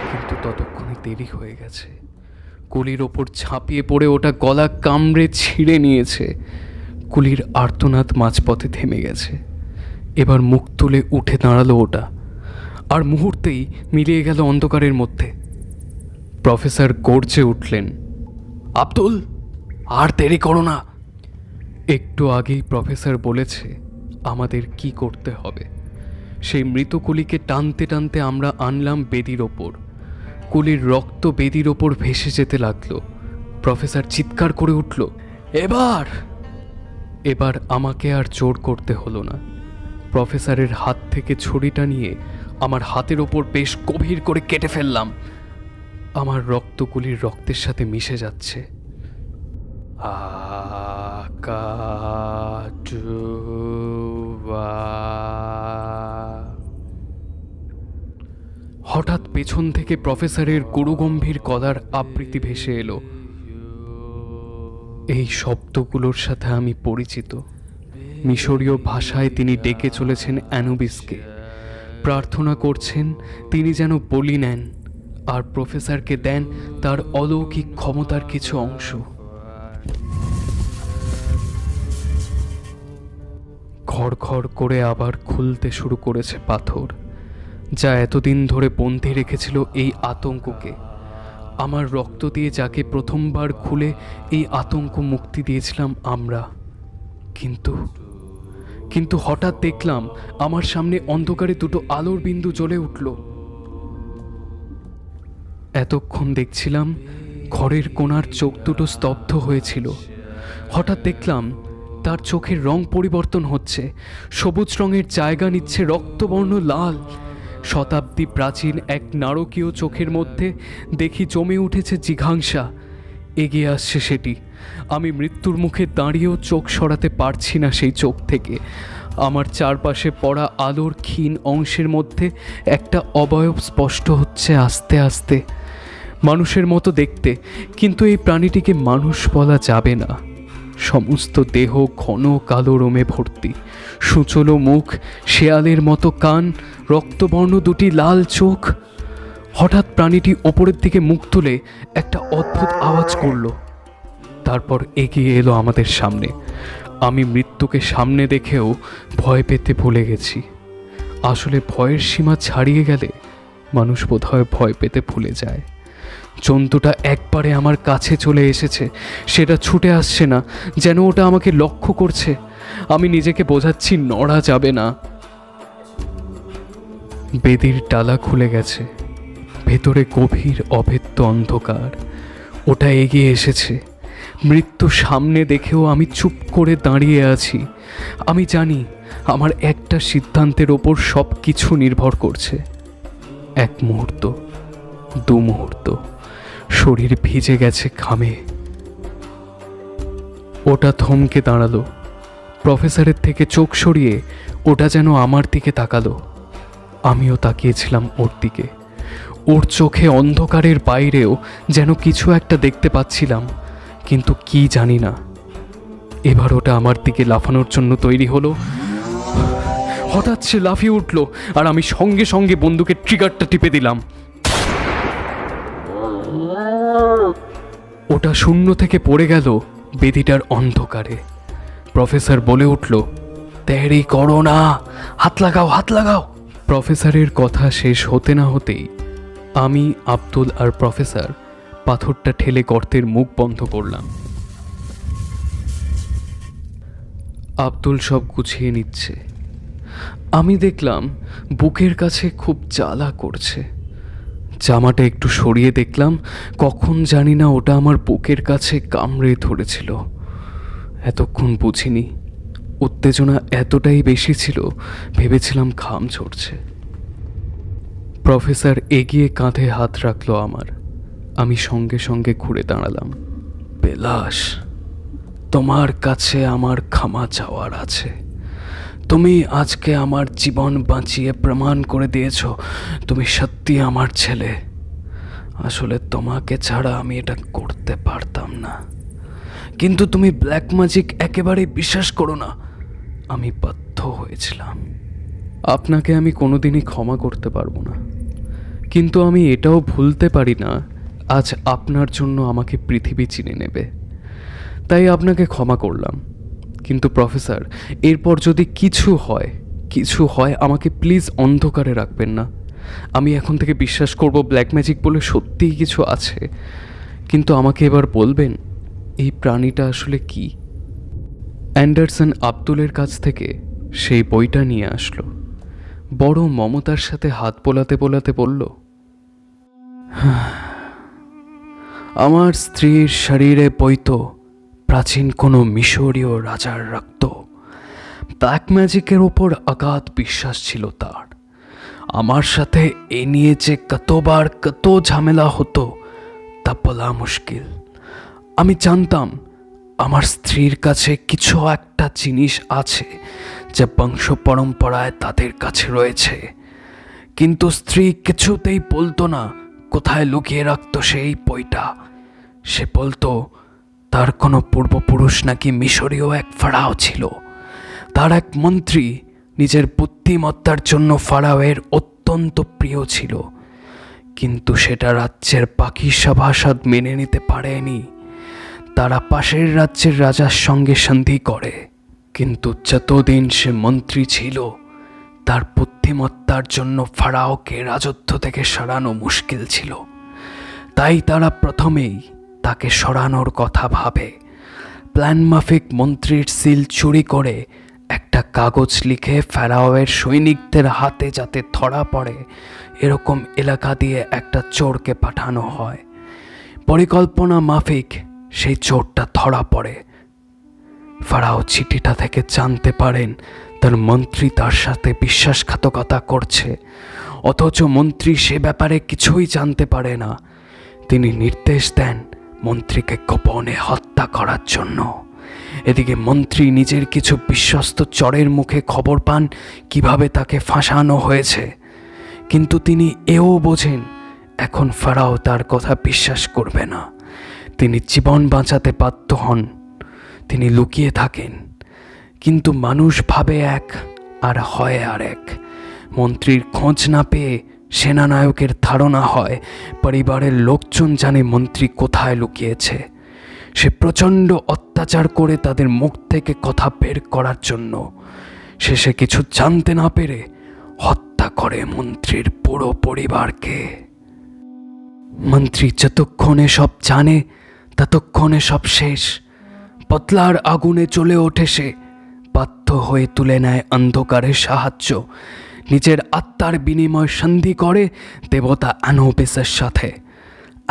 কিন্তু ততক্ষণে দেরি হয়ে গেছে। কুলির ওপর ঝাঁপিয়ে পড়ে ওটা গলা কামড়ে ছিঁড়ে নিয়েছে। কুলির আর্তনাদ মাঝপথে থেমে গেছে। এবার মুখ তুলে উঠে দাঁড়ালো ওটা, আর মুহূর্তেই মিলিয়ে গেল অন্ধকারের মধ্যে। প্রফেসর গর্জে উঠলেন, আব্দুল, আর দেরি করো না। একটু আগেই প্রফেসর বলেছে আমাদের কি করতে হবে। সেই মৃত কুলিকে টানতে টানতে আমরা আনলাম বেদির ওপর। কুলির রক্ত বেদির ওপর ভেসে যেতে লাগলো। প্রফেসর চিৎকার করে উঠল, এবার এবার আমাকে আর জোর করতে হলো না। প্রফেসরের হাত থেকে ছুরিটা নিয়ে আমার হাতের ওপর বেশ গভীর করে কেটে ফেললাম। আমার রক্তগুলির রক্তের সাথে মিশে যাচ্ছে। হঠাৎ পেছন থেকে প্রফেসরের গুরুগম্ভীর গলার আবৃত্তি ভেসে এলো। এই শব্দগুলোর সাথে আমি পরিচিত। মিশরীয় ভাষায় তিনি ডেকে চলেছেন অ্যানুবিসকে, প্রার্থনা করছেন তিনি যেন বলি নেন আর প্রফেসরকে দেন তার অলৌকিক ক্ষমতার কিছু অংশ। ঘড়ঘড় করে আবার খুলতে শুরু করেছে পাথর, যা এতদিন ধরে বন্দি রেখেছিল এই আতঙ্ককে। আমার রক্ত দিয়ে যাকে প্রথমবার খুলে এই আতঙ্ক মুক্তি দিয়েছিলাম আমরা। কিন্তু হঠাৎ দেখলাম আমার সামনে অন্ধকারে দুটো আলোর বিন্দু জ্বলে উঠল। এতক্ষণ দেখছিলাম ঘরের কোণার চোখ দুটো স্তব্ধ হয়েছিল। হঠাৎ দেখলাম তার চোখের রং পরিবর্তন হচ্ছে, সবুজ রঙের জায়গা নিচ্ছে রক্তবর্ণ লাল। শতাব্দী প্রাচীন এক নারকীয় চোখের মধ্যে দেখি জমে উঠেছে জিঘাংসা। এগিয়ে আসছে সেটি। আমি মৃত্যুর মুখে দাঁড়িয়েও চোখ সরাতে পারছি না সেই চোখ থেকে। আমার চারপাশে পড়া আলোর ক্ষীণ অংশের মধ্যে একটা অবয়ব স্পষ্ট হচ্ছে আস্তে আস্তে। মানুষের মতো দেখতে, কিন্তু এই প্রাণীটিকে মানুষ বলা যাবে না। সমস্ত দেহ ঘন কালো রোমে ভর্তি, সূচলো মুখ, শেয়ালের মতো কান, রক্তবর্ণ দুটি লাল চোখ। হঠাৎ প্রাণীটি ওপরের দিকে মুখ তুলে একটা অদ্ভুত আওয়াজ করল, তারপর এগিয়ে এলো আমাদের সামনে। আমি মৃত্যুকে সামনে দেখেও ভয় পেতে ভুলে গেছি। আসলে ভয়ের সীমা ছাড়িয়ে গেলে মানুষ বোধহয় ভয় পেতে ভুলে যায়। জন্তুটা একবারে আমার কাছে চলে এসেছে, সেটা ছুটে আসছে না, যেন ওটা আমাকে লক্ষ্য করছে। আমি নিজেকে বোঝাচ্ছি নড়া যাবে না। বেদির ডালা খুলে গেছে, ভেতরে গভীর অভেদ্য অন্ধকার। ওটা এগিয়ে এসেছে, মৃত্যু সামনে দেখেও আমি চুপ করে দাঁড়িয়ে আছি। আমি জানি আমার একটা সিদ্ধান্তের ওপর সব কিছু নির্ভর করছে। এক মুহূর্ত, দু মুহূর্ত, শরীর ভিজে গেছে ঘামে। ওটা থমকে দাঁড়ালো। প্রফেসরের থেকে চোখ সরিয়ে ওটা যেন আমার দিকে তাকালো। আমিও তাকিয়েছিলাম ওর দিকে। ওর চোখে অন্ধকারের বাইরেও যেন কিছু একটা দেখতে পাচ্ছিলাম, কিন্তু কি জানি না। এবার ওটা আমার দিকে লাফানোর জন্য তৈরি হলো। হঠাৎ সে লাফিয়ে উঠল আর আমি সঙ্গে সঙ্গে বন্দুকের ট্রিগারটা টিপে দিলাম। ওটা শূন্য থেকে পড়ে গেল বেদিটার অন্ধকারে। প্রফেসর বলে উঠল, দেরি করো না, হাত লাগাও, হাত লাগাও। প্রফেসরের কথা শেষ হতে না হতেই আমি, আব্দুল আর প্রফেসর পাথরটা ঠেলে গর্তের মুখ বন্ধ করলাম। আব্দুল সব গুছিয়ে নিচ্ছে। আমি দেখলাম বুকের কাছে খুব জ্বালা করছে। জামাটা একটু সরিয়ে দেখলাম কখন জানি না ওটা আমার বুকের কাছে কামড়ে ধরেছিল। এতক্ষণ বুঝিনি। উত্তেজনা এতটাই বেশি ছিল, ভেবেছিলাম ঘাম ঝরছে। প্রফেসর এগিয়ে কাঁধে হাত রাখলো আমার। আমি সঙ্গে সঙ্গে ঘুরে দাঁড়ালাম। বেলাস, তোমার কাছে আমার ক্ষমা চাওয়ার আছে। তুমি আজকে আমার জীবন বাঁচিয়ে প্রমাণ করে দিয়েছ তুমি সত্যি আমার ছেলে। আসলে তোমাকে ছাড়া আমি এটা করতে পারতাম না, কিন্তু তুমি ব্ল্যাক ম্যাজিক একেবারে বিশ্বাস করো না। আমি বাধ্য হয়েছিলাম। আপনাকে আমি কোনোদিনই ক্ষমা করতে পারবো না, কিন্তু আমি এটাও ভুলতে পারি না আজ আপনার জন্য আমাকে পৃথিবী চিনে নেবে। তাই আপনাকে ক্ষমা করলাম। কিন্তু প্রফেসর, এরপর যদি কিছু হয় আমাকে প্লিজ অন্ধকারে রাখবেন না। আমি এখন থেকে বিশ্বাস করব ব্ল্যাক ম্যাজিক বলে সত্যিই কিছু আছে, কিন্তু আমাকে এবার বলবেন এই প্রাণীটা আসলে কি? অ্যান্ডারসন আব্দুলের কাছ থেকে সেই বইটা নিয়ে আসলো। বড় মমতার সাথে হাত বোলাতে বোলাতে বলল, আমার স্ত্রীর শরীরে বইত প্রাচীন কোনো মিশরীয় রাজার রক্ত। ব্ল্যাক ম্যাজিকের ওপর অগাধ বিশ্বাস ছিল তার। আমার সাথে এ নিয়ে যে কতবার কত ঝামেলা হতো তা বলা মুশকিল। আমি জানতাম আমার স্ত্রীর কাছে কিছু একটা জিনিস আছে যা বংশ পরম্পরায় তাদের কাছে রয়েছে, কিন্তু স্ত্রী কিছুতেই বলতো না কোথায় লুকিয়ে রাখতো সেই বইটা। সে বলতো তার কোনো পূর্বপুরুষ নাকি মিশরীয় এক ফারাও ছিল। তার এক মন্ত্রী নিজের বুদ্ধিমত্তার জন্য ফারাওয়ের অত্যন্ত প্রিয় ছিল, কিন্তু সেটা রাজ্যের বাকি সভাসদ মেনে নিতে পারেনি। তারা পাশের রাজ্যের রাজার সঙ্গে সন্ধি করে, কিন্তু যতদিন সে মন্ত্রী ছিল তার বুদ্ধিমত্তার জন্য ফারাওকে রাজত্ব থেকে সরানো মুশকিল ছিল। তাই তারা প্রথমেই তাকে সরানোর কথা ভাবে। প্ল্যান মাফিক মন্ত্রীর সিল চুরি করে একটা কাগজ লিখে ফারাওয়ের সৈনিকদের হাতে যাতে ধরা পড়ে এরকম এলাকা দিয়ে একটা চোরকে পাঠানো হয়। পরিকল্পনা মাফিক সেই চোরটা ধরা পড়ে। ফারাও চিঠিটা থেকে জানতে পারেন তার মন্ত্রী তার সাথে বিশ্বাসঘাতকতা করছে, অথচ মন্ত্রী সে ব্যাপারে কিছুই জানতে পারে না। তিনি নির্দেশ দেন মন্ত্রীকে গোপনে হত্যা করার জন্য। এদিকে মন্ত্রী নিজের কিছু বিশ্বস্ত চরের মুখে খবর পান কিভাবে তাকে ফাঁসানো হয়েছে, কিন্তু তিনি এও বোঝেন এখন ফারাও তার কথা বিশ্বাস করবে না। তিনি জীবন বাঁচাতে বাধ্য হন। তিনি লুকিয়ে থাকেন, কিন্তু মানুষ ভাবে এক আর হয় আর এক। মন্ত্রীর খোঁজ না পেয়ে সেনানায়কের ধারণা হয় পরিবারের লোকজন জানে মন্ত্রী কোথায় লুকিয়েছে। সে প্রচণ্ড অত্যাচার করে তাদের মুখ থেকে কথা বের করার জন্য শেষে কিছু জানতে না পেরে হত্যা করে মন্ত্রীর পুরো পরিবারকে। মন্ত্রী যতক্ষণে সব জানে ততক্ষণে সব শেষ। বদলার আগুনে চলে ওঠে সে, বাধ্য হয়ে তুলে নেয় অন্ধকারের সাহায্য। নিজের আত্মার বিনিময় সন্ধি করে দেবতা আনুবিসের সাথে।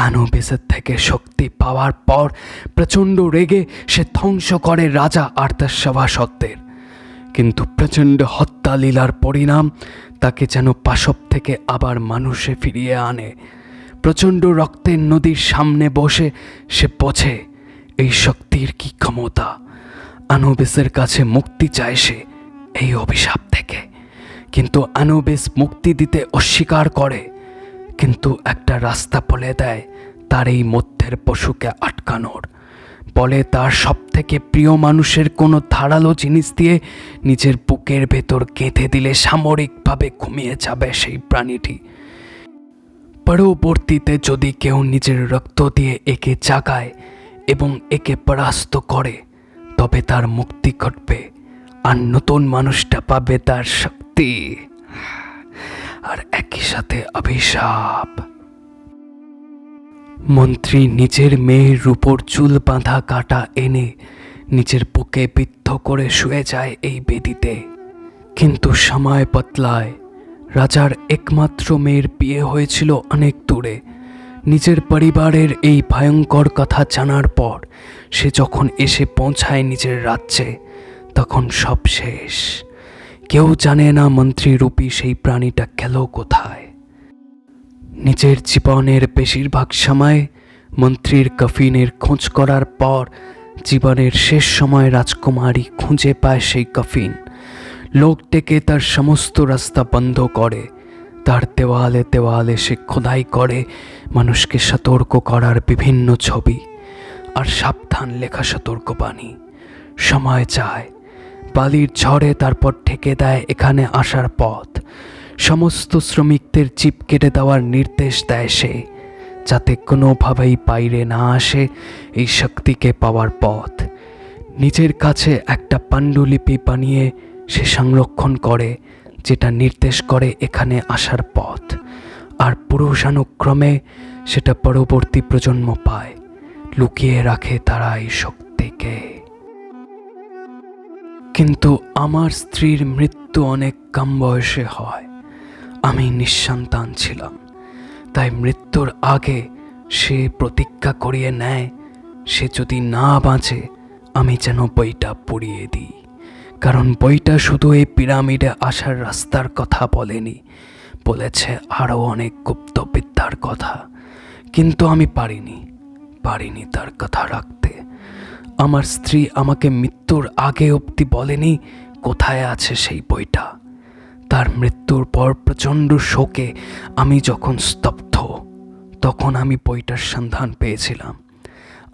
আনুবিসের থেকে শক্তি পাওয়ার পর প্রচণ্ড রেগে সে ধ্বংস করে রাজা আর তার সভাসদদের। কিন্তু প্রচণ্ড হত্যা লীলার পরিণাম তাকে যেন পাশব থেকে আবার মানুষে ফিরিয়ে আনে। প্রচণ্ড রক্তের নদীর সামনে বসে সে বোঝে এই শক্তির কি ক্ষমতা। আনুবিসের কাছে মুক্তি চায় সে এই অভিশাপ থেকে, কিন্তু আনুবিস মুক্তি দিতে অস্বীকার করে। কিন্তু একটা রাস্তা বলে দেয় তার এই মধ্যের পশুকে আটকানোর। বলে তার সব থেকে প্রিয় মানুষের কোনো ধারালো জিনিস দিয়ে নিজের বুকের ভেতর গেঁথে দিলে সামরিকভাবে ঘুমিয়ে যাবে সেই প্রাণীটি। পরবর্তীতে যদি কেউ নিজের রক্ত দিয়ে একে জাগায় এবং একে পরাস্ত করে তবে তার মুক্তি ঘটবে আর নতুন মানুষটা পাবে তার শক্তি আর একই সাথে অভিশাপ। মন্ত্রী নিজের মেয়ের রূপোর চুল বাঁধা কাটা এনে নিজের বুকে বিদ্ধ করে শুয়ে যায় এই বেদিতে। কিন্তু সময় বদলায়। রাজার একমাত্র মেয়ের বিয়ে হয়েছিল অনেক দূরে। নিজের পরিবারের এই ভয়ঙ্কর কথা জানার পর সে যখন এসে পৌঁছায় নিজের রাজ্যে তখন সব শেষ। কেউ জানে না মন্ত্রীরূপী সেই প্রাণীটা গেল কোথায়। নিজের জীবনের বেশিরভাগ সময় মন্ত্রীর কফিনের খোঁজ করার পর জীবনের শেষ সময় রাজকুমারী খুঁজে পায় সেই কফিন। লোক ডেকে তার সমস্ত রাস্তা বন্ধ করে। তার দেওয়ালে দেওয়ালে সে খোদাই করে মানুষকে সতর্ক করার বিভিন্ন ছবি আর সাবধান লেখা সতর্কবাণী। সময় চায়, বালির ঝড়ে তারপর ঠেকে দেয় এখানে আসার পথ। সমস্ত শ্রমিকদের চিপ কেটে দেওয়ার নির্দেশ দেয় সে, যাতে কোনোভাবেই বাইরে না আসে এই শক্তিকে পাওয়ার পথ। নিজের কাছে একটা পাণ্ডুলিপি বানিয়ে সে সংরক্ষণ করে, যেটা নির্দেশ করে এখানে আসার পথ, আর পুরুষানুক্রমে সেটা পরবর্তী প্রজন্ম পায়। লুকিয়ে রাখে তারা এই শক্তিকে। কিন্তু আমার স্ত্রীর মৃত্যু অনেক কম বয়সে হয়। আমি নিঃসন্তান ছিলাম, তাই মৃত্যুর আগে সে প্রতিজ্ঞা করিয়ে নেয় সে যদি না বাঁচে আমি যেন বইটা পুড়িয়ে দিই। কারণ বইটা শুধু এই পিরামিডে আসার রাস্তার কথা বলেনি, বলেছে আরও অনেক গুপ্তবিদ্যার কথা। কিন্তু আমি পারিনি তার কথা রাখতে। আমার স্ত্রী আমাকে মৃত্যুর আগে অবধি বলেনি কোথায় আছে সেই বইটা। তার মৃত্যুর পর প্রচণ্ড শোকে আমি যখন স্তব্ধ, তখন আমি বইটার সন্ধান পেয়েছিলাম।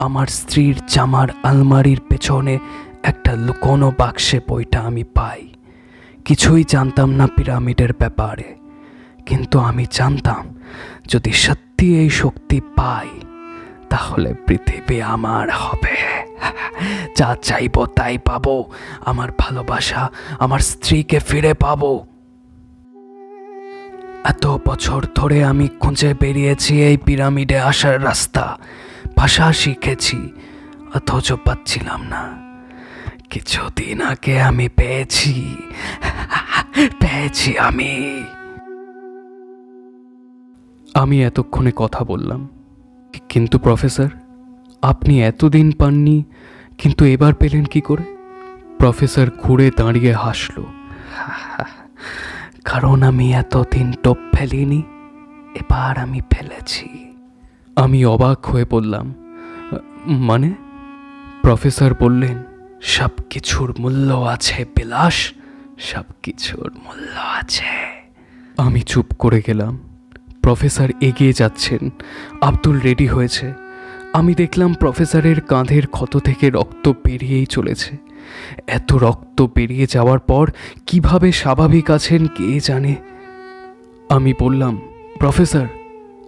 আমার স্ত্রীর জামার আলমারির পেছনে একটা লুকোনো বাক্সে বইটা আমি পাই। কিছুই জানতাম না পিরামিডের ব্যাপারে, কিন্তু আমি জানতাম যদি সত্যি এই শক্তি পাই তাহলে পৃথিবী আমার হবে। যা চাইবো তাই পাবো, আমার ভালোবাসা, আমার স্ত্রীকে ফিরে পাবো। এত বছর ধরে আমি খুঁজে বেরিয়েছি এই পিরামিডে আসার রাস্তা, ভাষা শিখেছি, অথচ পাচ্ছিলাম না। কিছুদিন আগে আমি পেয়েছি আমি এতক্ষণে কথা বললাম, কিন্তু প্রফেসর, আপনি এতদিন পাননি, কিন্তু এবার পেলেন কি করে? প্রফেসর ঘুরে দাঁড়িয়ে হাসল। কারণ আমি এতদিন টোপ ফেলিনি, এবার আমি ফেলেছি। আমি অবাক হয়ে বললাম, মানে? প্রফেসর বললেন, সব কিছুর মূল্য আছে বিলাস, সব কিছুর মূল্য আছে। আমি চুপ করে গেলাম। প্রফেসর এগিয়ে যাচ্ছেন, আব্দুল রেডি হয়েছে। আমি দেখলাম প্রফেসরের কাঁধের ক্ষত থেকে রক্ত বেরিয়েই চলেছে। এত রক্ত বেরিয়ে যাওয়ার পর কিভাবে স্বাভাবিক আছেন কে জানে। আমি বললাম, প্রফেসর,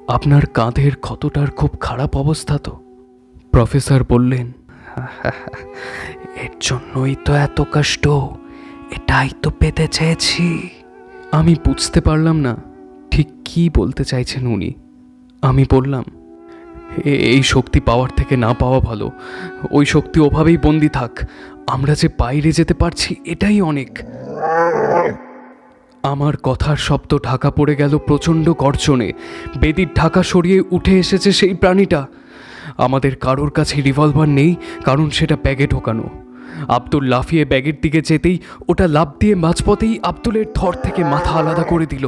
আপনার কাঁধের ক্ষতটার খুব খারাপ অবস্থা তো? প্রফেসর বললেন, এর জন্যই তো এত কষ্ট, এটাই তো পেতে চেয়েছি। আমি বুঝতে পারলাম না ঠিক কি বলতে চাইছেন উনি। আমি বললাম, এই শক্তি পাওয়ার থেকে না পাওয়া ভালো। ওই শক্তি ওভাবেই বন্দি থাক, আমরা যে বাইরে যেতে পারছি এটাই অনেক। আমার কথার শব্দ ঢাকা পড়ে গেল প্রচণ্ড গর্জনে। বেদির ঢাকা সরিয়ে উঠে এসেছে সেই প্রাণীটা। আমাদের কারোর কাছে রিভলভার নেই, কারণ সেটা ব্যাগে ঢোকানো। আব্দুল লাফিয়ে ব্যাগের দিকে যেতেই ওটা লাফ দিয়ে মাঝপথেই আব্দুলের ধর থেকে মাথা আলাদা করে দিল।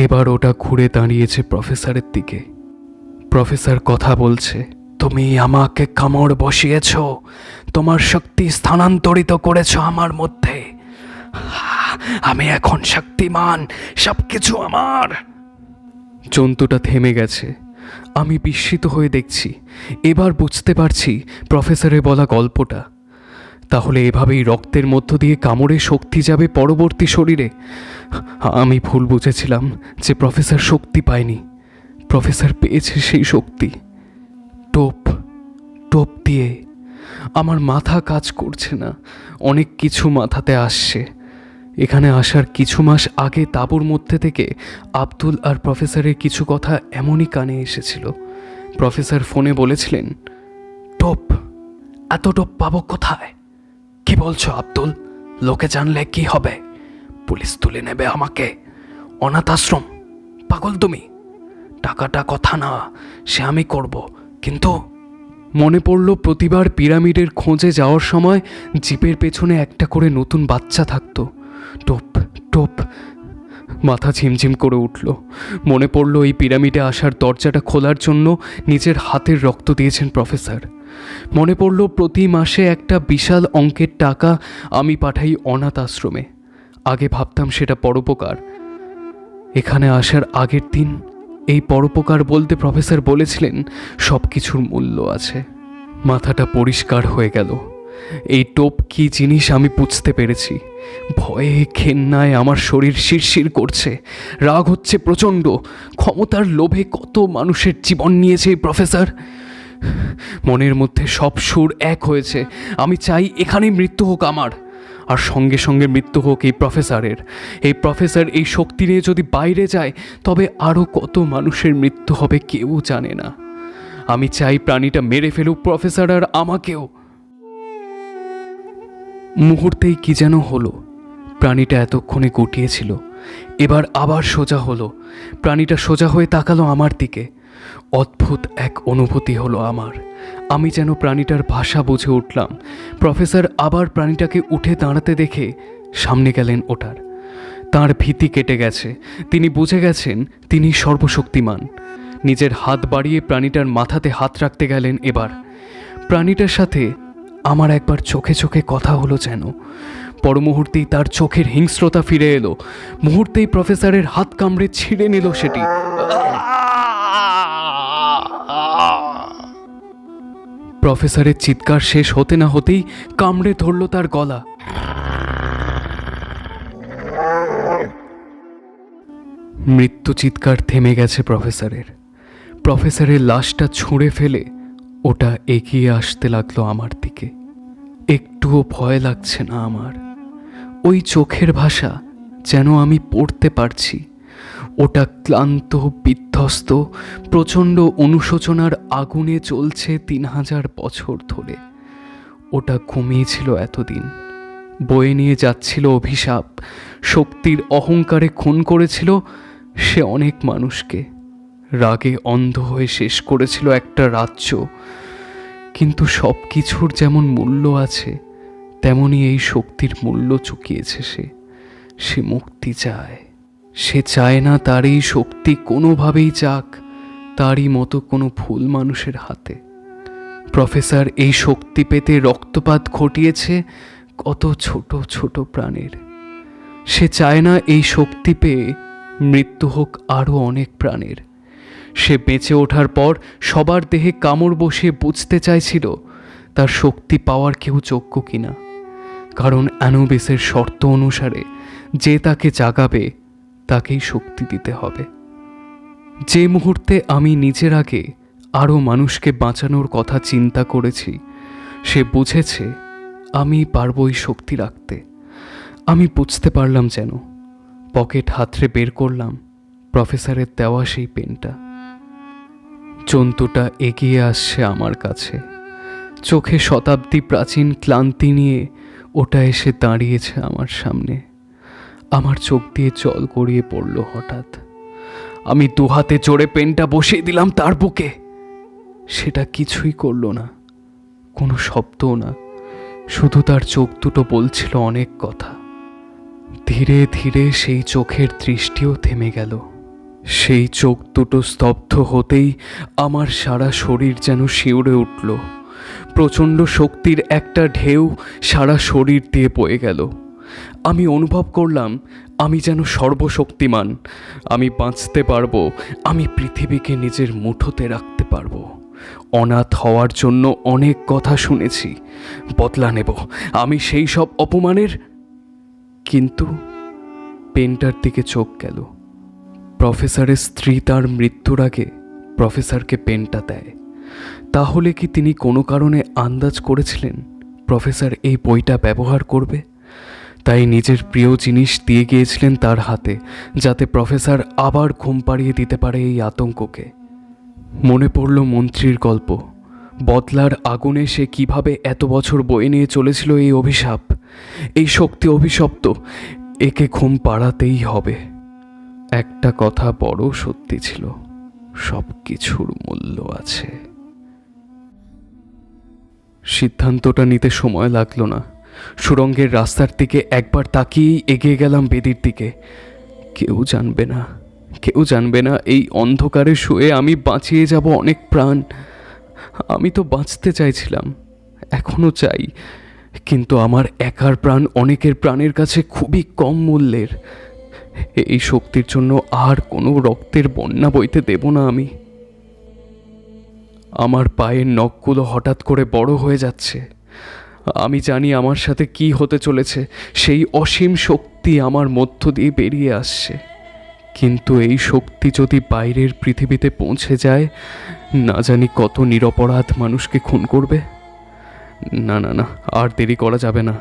এবার ওটা ঘুরে দাঁড়িয়েছে প্রফেসরের দিকে। প্রফেসর কথা বলছে, তুমি আমাকে কামড় বসিয়েছ, তোমার শক্তি স্থানান্তরিত করেছ আমার মধ্যে। আমি এখন শক্তিমান, সবকিছু আমার। জন্তুটা থেমে গেছে। আমি বিস্মিত হয়ে দেখছি, এবার বুঝতে পারছি প্রফেসরের বলা গল্পটা। তাহলে এভাবেই রক্তের মধ্য দিয়ে কামড়ে শক্তি যাবে পরবর্তী শরীরে। আমি ভুল বুঝেছিলাম যে প্রফেসর শক্তি পায়নি। প্রফেসর পেয়েছে সেই শক্তি। টোপ দিয়ে। আমার মাথা কাজ করছে না, অনেক কিছু মাথাতে আসছে। এখানে আসার কিছু মাস আগে তাঁবুর মধ্যে থেকে আব্দুল আর প্রফেসরের কিছু কথা এমনই কানে এসেছিল। প্রফেসর ফোনে বলেছিলেন, টোপ, এত টোপ পাবো কোথায়? কি বলছো আব্দুল? লোকে জানলে কি হবে? পুলিশ তুলে নেবে আমাকে। অনাথ আশ্রম? পাগল তুমি? টাকাটা কথা না, সে আমি করব, কিন্তু মনে পড়ল প্রতিবার পিরামিডের খোঁজে যাওয়ার সময় জিপের পেছনে একটা করে নতুন বাচ্চা থাকতো। টোপ। মাথা ঝিমঝিম করে উঠল। মনে পড়ল এই পিরামিডে আসার দরজাটা খোলার জন্য নিজের হাতের রক্ত দিয়েছেন প্রফেসর। মনে পড়ল প্রতি মাসে একটা বিশাল অঙ্কের টাকা আমি পাঠাই অনাথ আশ্রমে। আগে ভাবতাম সেটা পরোপকার। এখানে আসার আগের দিন এই পরোপকার বলতে প্রফেসর বলেছিলেন সব কিছুর মূল্য আছে। মাথাটা পরিষ্কার হয়ে গেল। এই টোপ কি জিনিস আমি বুঝতে পেরেছি। ভয়ে ঘেন্নায় আমার শরীর শিরশির করছে, রাগ হচ্ছে প্রচণ্ড। ক্ষমতার লোভে কত মানুষের জীবন নিয়েছে এই প্রফেসর। মনের মধ্যে সব সুর এক হয়েছে। আমি চাই এখানেই মৃত্যু হোক আমার, আর সঙ্গে সঙ্গে মৃত্যু হোক এই প্রফেসরের। এই প্রফেসর এই শক্তি নিয়ে যদি বাইরে যায় তবে আরও কত মানুষের মৃত্যু হবে কেউ জানে না। আমি চাই প্রাণীটা মেরে ফেলুক প্রফেসর আর আমাকেও। মুহূর্তেই কি যেন হলো। প্রাণীটা এতক্ষণে গুটিয়েছিল, এবার আবার সোজা হলো। প্রাণীটা সোজা হয়ে তাকালো আমার দিকে। অদ্ভুত এক অনুভূতি হলো আমার। আমি যেন প্রাণীটার ভাষা বুঝে উঠলাম। প্রফেসর আবার প্রাণীটাকে উঠে দাঁড়াতে দেখে সামনে গেলেন ওটার। তার ভীতি কেটে গেছে। তিনি বুঝে গেছেন তিনি সর্বশক্তিমান। নিজের হাত বাড়িয়ে প্রাণীটার মাথাতে হাত রাখতে গেলেন। এবার প্রাণীটার সাথে আমার একবার চোখে চোখে কথা হলো যেন। পর মুহূর্তেই তার চোখের হিংস্রতা ফিরে এলো। মুহূর্তেই প্রফেসরের হাত কামড়ে ছিঁড়ে নিল সেটি। প্রফেসরের চিৎকার শেষ হতে না হতেই কামড়ে ধরল তার গলা। মৃত্যু চিৎকার থেমে গেছে প্রফেসরের লাশটা ছুঁড়ে ফেলে ওটা এগিয়ে আসতে লাগলো আমার দিকে। একটুও ভয় লাগছে না আমার। ওই চোখের ভাষা যেন আমি পড়তে পারছি। ওটা ক্লান্ত, বিধ্বস্ত, প্রচণ্ড অনুশোচনার আগুনে চলছে 3000 বছর ধরে। ওটা ঘুমিয়েছিল এতদিন, বয়ে নিয়ে যাচ্ছিল অভিশাপ, শক্তির অহংকারে খুন করেছিল সে অনেক মানুষকে, রাগে অন্ধ হয়ে শেষ করেছিল একটা রাজ্য। কিন্তু সব কিছুর যেমন মূল্য আছে, তেমনি এই শক্তির মূল্য চুকিয়েছে সে মুক্তি চায়। সে চায় না তার এই শক্তি কোনোভাবেই যাক তারই মতো কোনো ভুল মানুষের হাতে। প্রফেসর এই শক্তি পেতে রক্তপাত ঘটিয়েছে কত ছোট ছোট প্রাণের। সে চায় না এই শক্তি পেয়ে মৃত্যু হোক আরও অনেক প্রাণের। সে বেঁচে ওঠার পর সবার দেহে কামড় বসিয়ে বুঝতে চাইছিল তার শক্তি পাওয়ার কেউ যোগ্য কিনা। কারণ অ্যানুবিসের শর্ত অনুসারে যে তাকে জাগাবে তাকেই শক্তি দিতে হবে। যে মুহূর্তে আমি নিজের আগে আরও মানুষকে বাঁচানোর কথা চিন্তা করেছি, সে বুঝেছে আমি পারবো এই শক্তি রাখতে। আমি বুঝতে পারলাম যেন। পকেট হাতড়ে বের করলাম প্রফেসরের দেওয়া সেই পেনটা। জন্তুটা এগিয়ে আসছে আমার কাছে। চোখে শতাব্দী প্রাচীন ক্লান্তি নিয়ে ওটা এসে দাঁড়িয়েছে আমার সামনে। আমার চোখ দিয়ে জল গড়িয়ে পড়ল হঠাৎ। আমি দুহাতে জোরে পেনটা বসিয়ে দিলাম তার বুকে। সেটা কিছুই করল না, কোনো শব্দও না, শুধু তার চোখ দুটো বলছিল অনেক কথা। ধীরে ধীরে সেই চোখের দৃষ্টিও থেমে গেল। সেই চোখ দুটো স্তব্ধ হতেই আমার সারা শরীর যেন শিউরে উঠল। প্রচণ্ড শক্তির একটা ঢেউ সারা শরীর দিয়ে বয়ে গেল। আমি অনুভব করলাম আমি যেন সর্বশক্তিমান। আমি বাঁচতে পারবো, আমি পৃথিবীকে নিজের মুঠোতে রাখতে পারবো। অনাথ হওয়ার জন্য অনেক কথা শুনেছি, বদলা নেব আমি সেই সব অপমানের। কিন্তু পেনটার দিকে চোখ গেল। প্রফেসরের স্ত্রী তার মৃত্যুর আগে প্রফেসরকে পেনটা দেয়। তাহলে কি তিনি কোনো কারণে আন্দাজ করেছিলেন প্রফেসর এই বইটা ব্যবহার করবে? তাই নিজের প্রিয় জিনিস দিয়ে গিয়েছিলেন তার হাতে, যাতে প্রফেসর আবার ঘুম পাড়িয়ে দিতে পারে এই আতঙ্ককে। মনে পড়ল মন্ত্রীর গল্প। বদলার আগুনে সে কিভাবে এত বছর বয়ে নিয়ে চলেছিল এই অভিশাপ। এই শক্তি অভিশপ্ত, একে ঘুম পাড়াতেই হবে। একটা কথা বড় সত্যি ছিল, সব কিছুর মূল্য আছে। সিদ্ধান্তটা নিতে সময় লাগলো না। সুড়ঙ্গের রাস্তার দিকে একবার তাকিয়েই এগিয়ে গেলাম বেদির দিকে। কেউ জানবে না এই অন্ধকারে শুয়ে আমি বাঁচিয়ে যাব অনেক প্রাণ। আমি তো বাঁচতে চাইছিলাম, এখনো চাই, কিন্তু আমার একার প্রাণ অনেকের প্রাণের কাছে খুবই কম মূল্যের। এই শক্তির জন্য আর কোনো রক্তের বন্যা বইতে দেব না আমি। আমার পায়ের নখগুলো হঠাৎ করে বড় হয়ে যাচ্ছে। আমি জানি আমার সাথে কি হতে চলেছে। সেই অসীম শক্তি আমার মধ্য দিয়ে বেরিয়ে আসছে। কিন্তু এই শক্তি যদি বাইরের পৃথিবীতে পৌঁছে যায়, না জানি কত নিরপরাধ মানুষকে খুন করবে। না না না, আর দেরি করা যাবে না।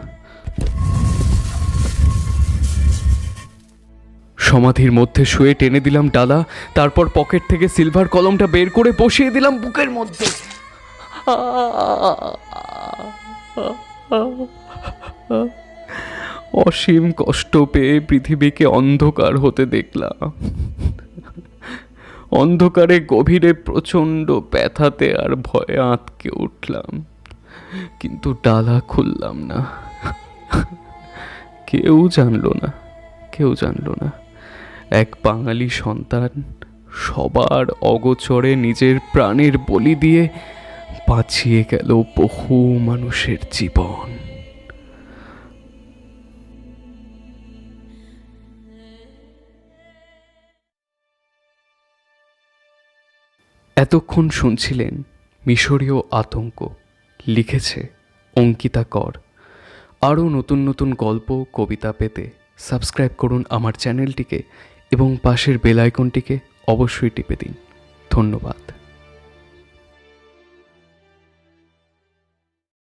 সমাধির মধ্যে শুয়ে টেনে দিলাম ডালা, তারপর পকেট থেকে সিলভার কলমটা বের করে বসিয়ে দিলাম বুকের মধ্যে। অসীম কষ্ট পেয়ে পৃথিবীকে অন্ধকার হতে দেখলাম। অন্ধকারে গভীরে প্রচণ্ড ব্যথাতে আর ভয়ে আঁতকে উঠলাম, কিন্তু ডালা খুললাম না। কেউ জানলো না, কেউ জানলো না। এক বাঙালি সন্তান সবার অগোচরে নিজের প্রাণের বলি দিয়ে বাঁচিয়ে গেল বহু মানুষের জীবন। এতক্ষণ শুনছিলেন মিশরীয় আতঙ্ক, লিখেছে অঙ্কিতা কর। আরও নতুন নতুন গল্প, কবিতা পেতে সাবস্ক্রাইব করুন আমার চ্যানেলটিকে এবং পাশের বেল আইকনটিকে অবশ্যই টিপে দিন। ধন্যবাদ।